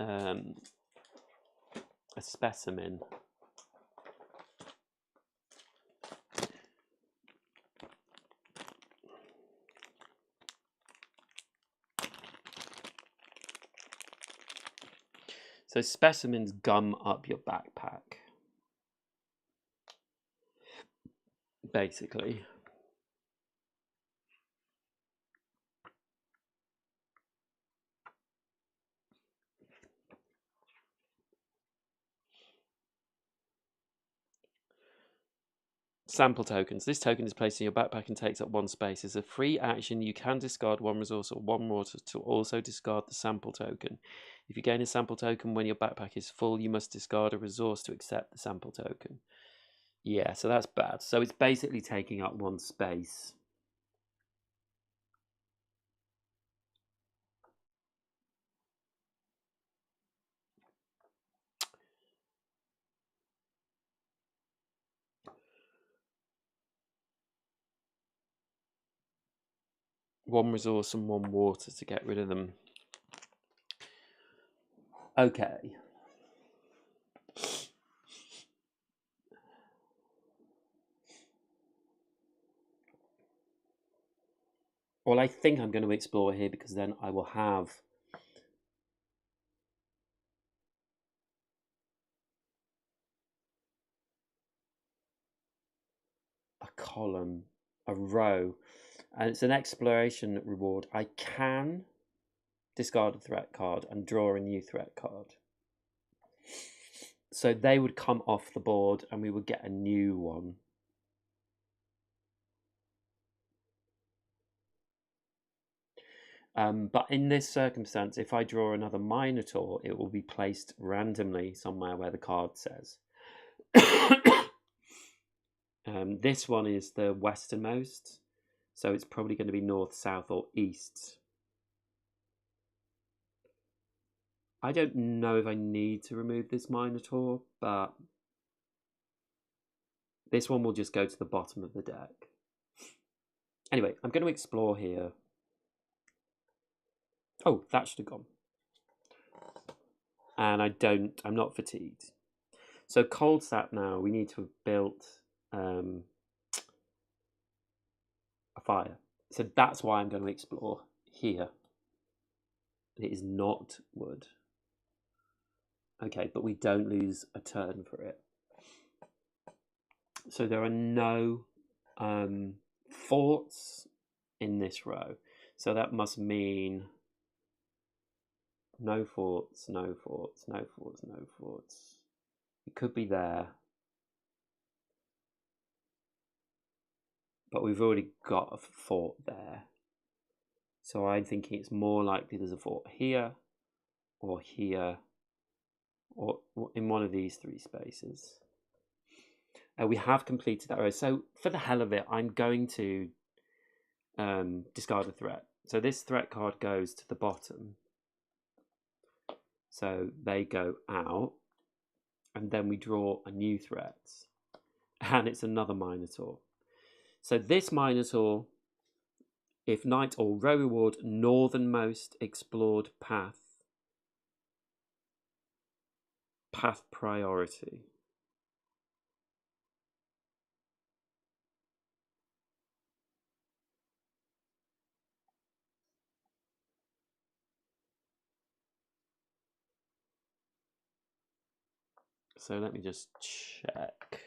Speaker 1: a specimen. So specimens gum up your backpack, basically. Sample tokens. This token is placed in your backpack and takes up 1 space. As a free action, you can discard 1 resource or 1 water to also discard the sample token. If you gain a sample token when your backpack is full, you must discard a resource to accept the sample token. Yeah, so that's bad. So it's basically taking up 1 space. One resource and 1 water to get rid of them. Okay. Well, I think I'm going to explore here because then I will have a column, a row, and it's an exploration reward. I can discard a threat card and draw a new threat card. So they would come off the board and we would get a new one. But in this circumstance, if I draw another Minotaur, it will be placed randomly somewhere where the card says. This one is the westernmost, so it's probably going to be north, south, or east. I don't know if I need to remove this Minotaur, but this one will just go to the bottom of the deck. Anyway, I'm going to explore here. Oh, that should have gone. And I'm not fatigued. So cold sap now, we need to have built a fire. So that's why I'm going to explore here. It is not wood. Okay, but we don't lose a turn for it. So there are no forts in this row. So that must mean no forts, no forts, no forts, no forts. It could be there. But we've already got a fort there. So I'm thinking it's more likely there's a fort here or here or in one of these 3 spaces. We have completed that row. So for the hell of it, I'm going to discard a threat. So this threat card goes to the bottom. So they go out, and then we draw a new threat, and it's another Minotaur. So this Minotaur, if night or row reward northernmost explored path priority. So let me just check.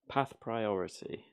Speaker 1: Path priority.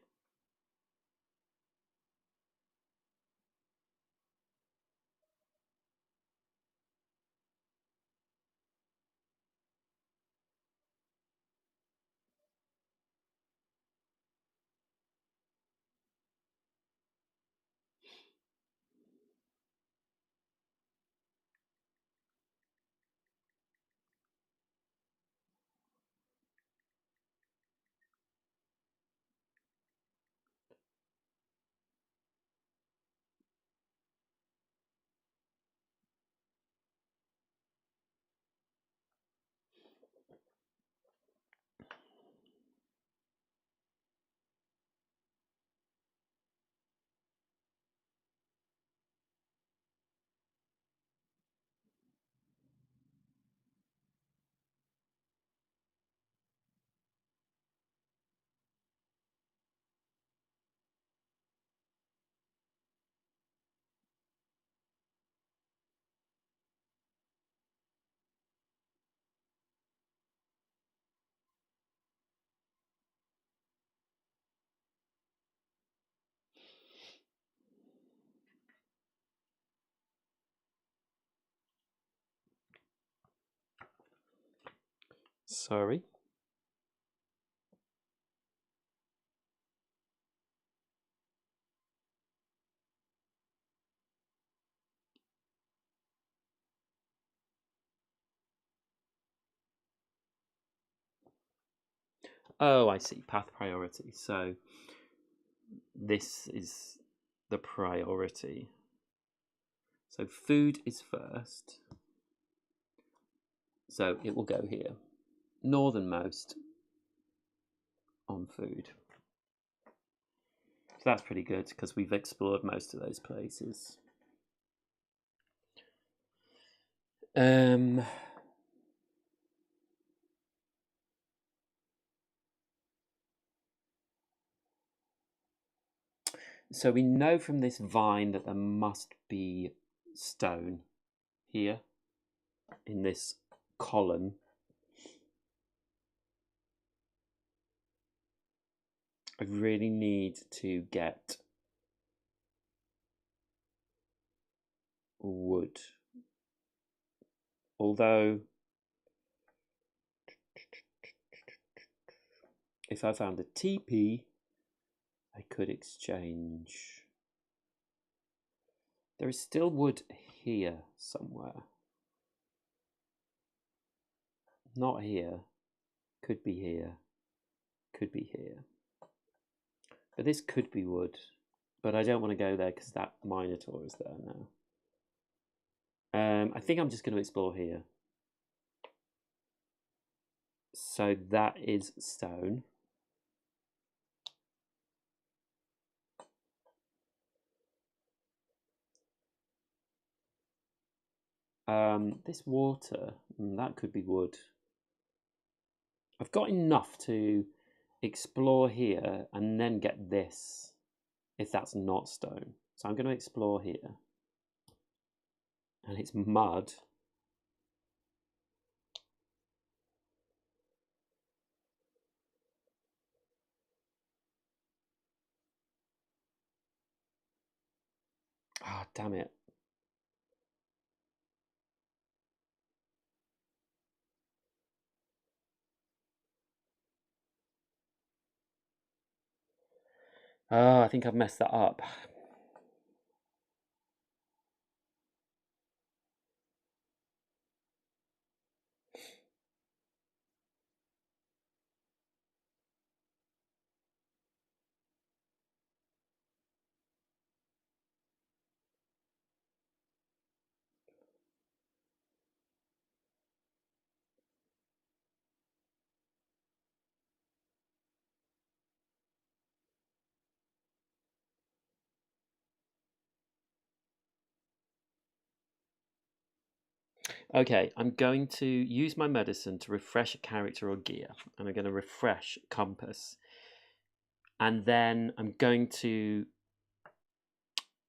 Speaker 1: Sorry. Oh, I see. Path priority. So this is the priority. So food is first. So it will go here. Northernmost on food. So that's pretty good because we've explored most of those places. So we know from this vine that there must be stone here in this column. I really need to get wood. Although, if I found a teepee, I could exchange. There is still wood here somewhere. Not here. Could be here. Could be here. But this could be wood. But I don't want to go there because that Minotaur is there now. I think I'm just going to explore here. So that is stone. This water, that could be wood. I've got enough to explore here and then get this, if that's not stone. So I'm going to explore here. And it's mud. Ah, damn it. Oh, I think I've messed that up. Okay, I'm going to use my medicine to refresh a character or gear. And I'm going to refresh compass. And then I'm going to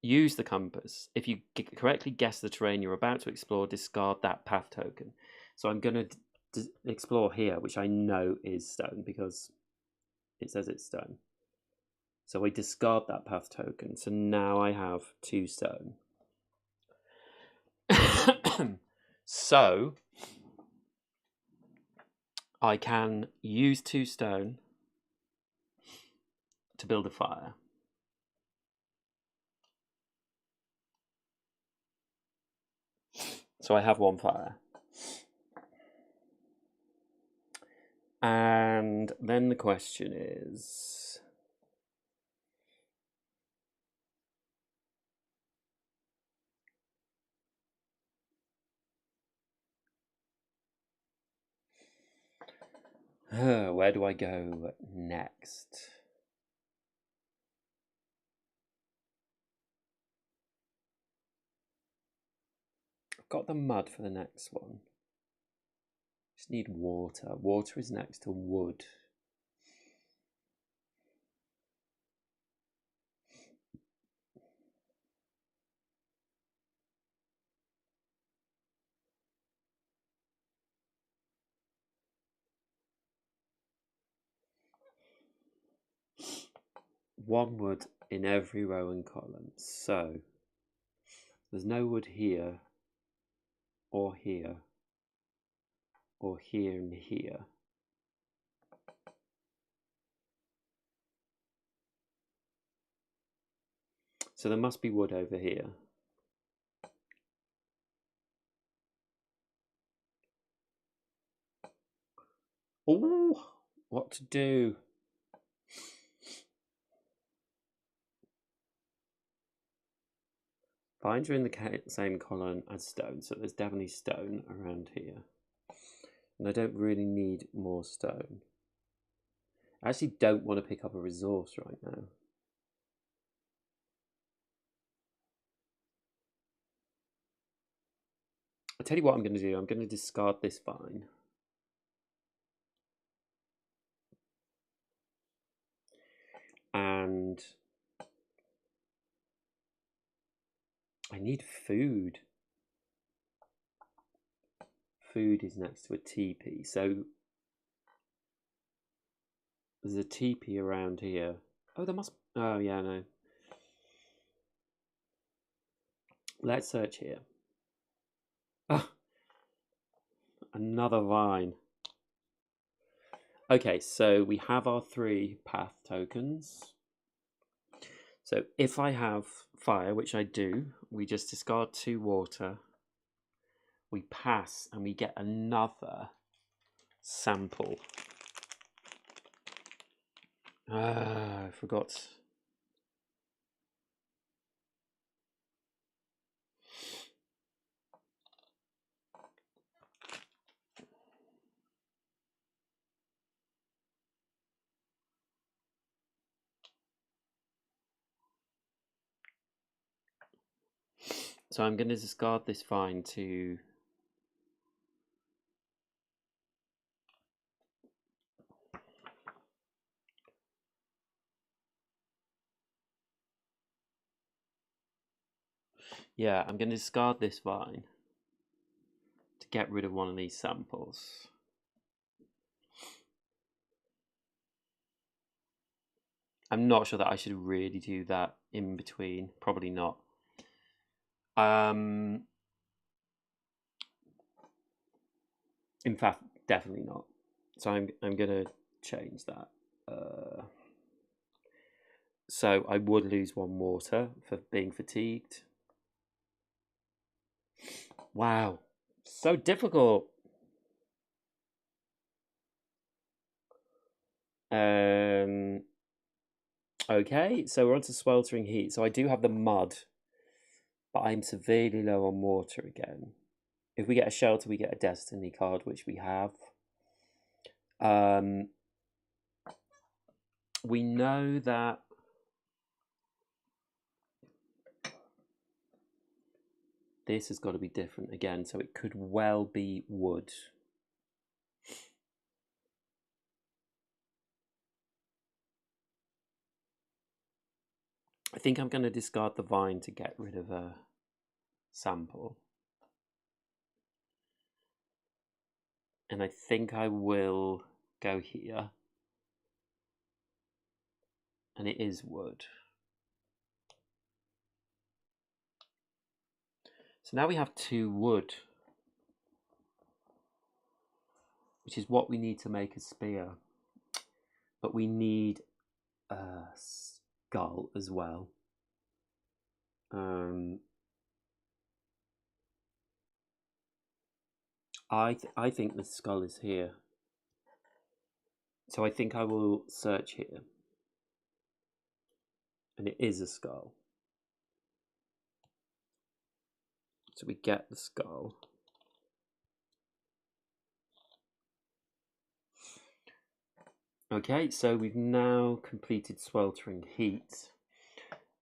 Speaker 1: use the compass. If you correctly guess the terrain you're about to explore, discard that path token. So I'm going to explore here, which I know is stone because it says it's stone. So I discard that path token. So now I have 2 stone. So I can use 2 stone to build a fire. So I have 1 fire. And then the question is, where do I go next? I've got the mud for the next one. Just need water. Water is next to wood. One wood in every row and column. So there's no wood here, or here, or here and here. So there must be wood over here. Oh, what to do? Vines are in the same column as stone, so there's definitely stone around here. And I don't really need more stone. I actually don't want to pick up a resource right now. I'll tell you what I'm going to do. I'm going to discard this vine. And I need food. Food is next to a teepee. So there's a teepee around here. Oh, there must... Oh, yeah, no. Let's search here. Ah, another vine. Okay, so we have our 3 path tokens. So if I have fire, which I do, we just discard 2 water. We pass and we get another sample. Ah, I forgot. So I'm going to discard this vine to... Yeah, I'm going to discard this vine to get rid of one of these samples. I'm not sure that I should really do that in between. Probably not. In fact, definitely not. So I'm going to change that. So I would lose 1 water for being fatigued. Wow, so difficult. Okay, so we're on to sweltering heat. So I do have the mud, but I'm severely low on water again. If we get a shelter, we get a destiny card, which we have. We know that this has got to be different again, so it could well be wood. I think I'm going to discard the vine to get rid of a sample. And I think I will go here. And it is wood. So now we have 2 wood, which is what we need to make a spear. But we need a skull as well. I think the skull is here. So I think I will search here. And it is a skull. So we get the skull. Okay, so we've now completed sweltering heat.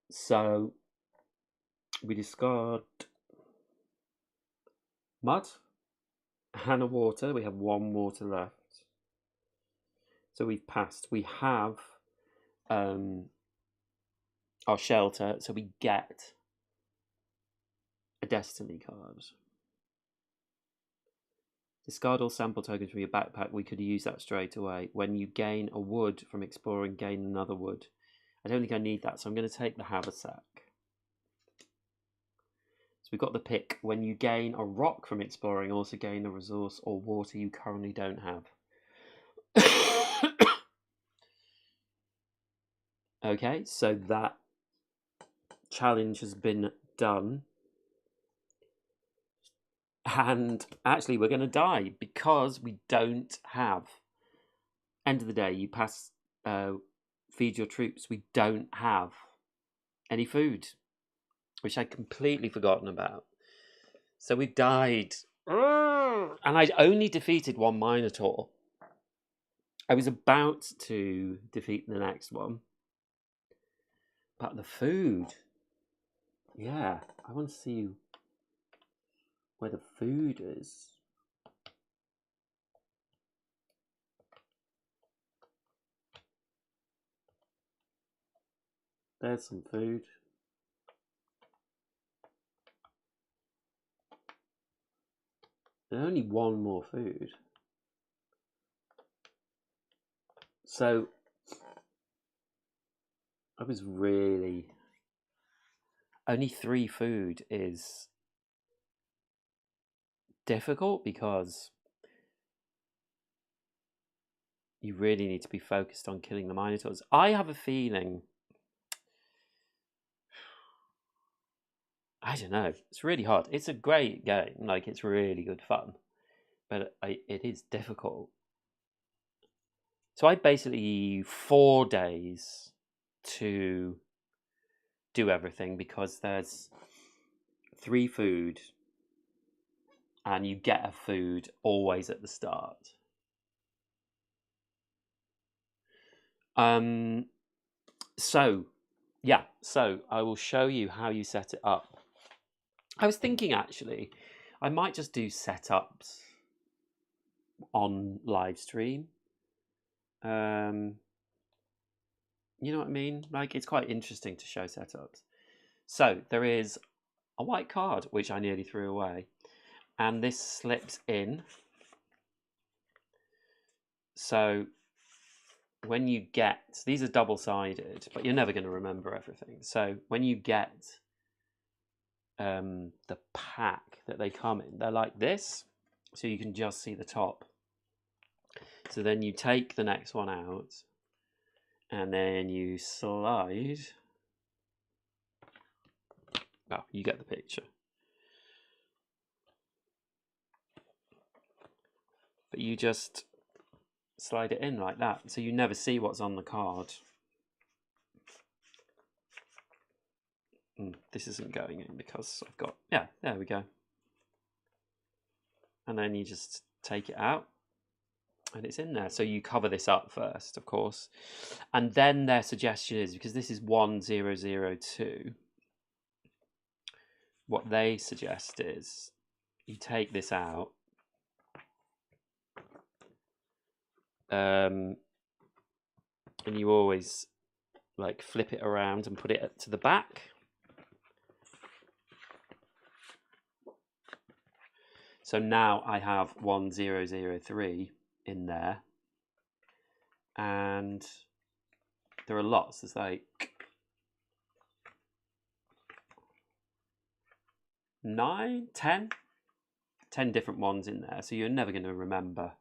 Speaker 1: So we discard mud and a water. We have 1 water left. So we've passed. We have our shelter, so we get a destiny card. Discard all sample tokens from your backpack. We could use that straight away. When you gain a wood from exploring, gain another wood. I don't think I need that, so I'm going to take the haversack. So we've got the pick. When you gain a rock from exploring, also gain a resource or water you currently don't have. Okay, so that challenge has been done. And actually, we're going to die because we don't have. End of the day, you pass, feed your troops. We don't have any food, which I'd completely forgotten about. So we've died. And I'd only defeated 1 Minotaur. I was about to defeat the next one. But the food. Yeah, I want to see where the food is. There's some food. There's only 1 more food. So I was really... Only 3 food is difficult because you really need to be focused on killing the Minotaurs. I have a feeling... I don't know. It's really hard. It's a great game. Like, it's really good fun. But it is difficult. So I basically 4 days to do everything because there's 3 food and you get a food always at the start. So I will show you how you set it up. I was thinking actually, I might just do setups on live stream. You know what I mean? Like, it's quite interesting to show setups. So there is a white card, which I nearly threw away. And this slips in. So when you get, these are double-sided, but you're never going to remember everything. So when you get the pack that they come in, they're like this. So you can just see the top. So then you take the next one out. And then you slide. Oh, you get the picture. But you just slide it in like that. So you never see what's on the card. This isn't going in because I've got... Yeah, there we go. And then you just take it out. And it's in there. So you cover this up first, of course. And then their suggestion is, because this is 1002, what they suggest is you take this out. And you always like flip it around and put it to the back. So now I have 1003 in there, and there are lots. There's like 9, 10 different ones in there. So you're never going to remember.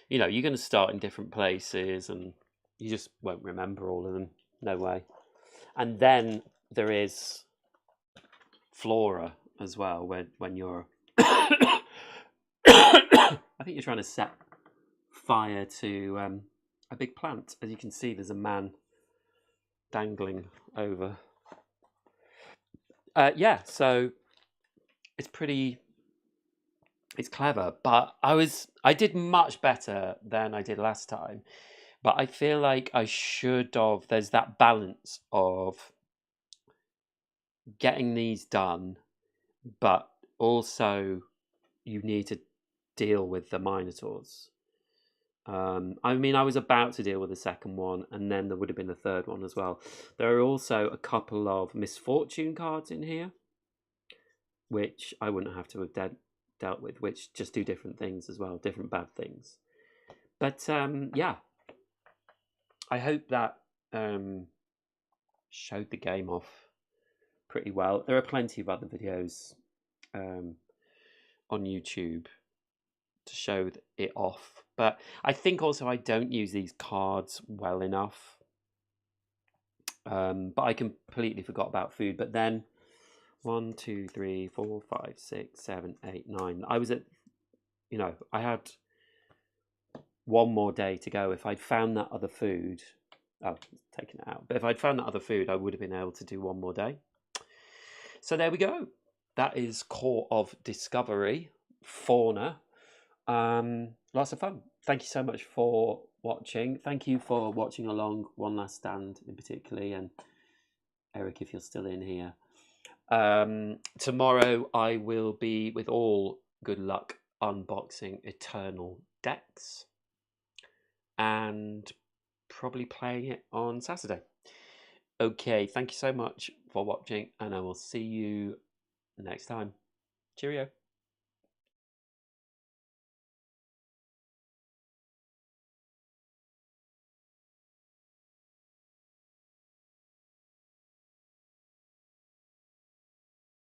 Speaker 1: You know, you're going to start in different places and you just won't remember all of them. No way. And then there is flora as well, when you're I think you're trying to set fire to a big plant. As you can see, there's a man dangling over. Yeah, so it's clever, but I did much better than I did last time. But I feel like I should have. There's that balance of getting these done, but also you need to deal with the Minotaurs. I mean, I was about to deal with the second one, and then there would have been a third one as well. There are also a couple of misfortune cards in here, which I wouldn't have to have dealt with, which just do different things as well, different bad things. But yeah, I hope that showed the game off pretty well. There are plenty of other videos on YouTube to show it off, but I think also I don't use these cards well enough. But I completely forgot about food. But then 1, 2, 3, 4, 5, 6, 7, 8, 9. I was at, you know, I had one more day to go. If I'd found that other food, oh, taken it out. But if I'd found that other food, I would have been able to do one more day. So there we go. That is Core of Discovery, Fauna. Lots of fun. Thank you so much for watching. Thank you for watching along, One Last Stand in particularly, and Eric, if you're still in here. Tomorrow I will be, with all good luck, unboxing Eternal decks and probably playing it on Saturday. Okay, thank you so much for watching, and I will see you next time. Cheerio.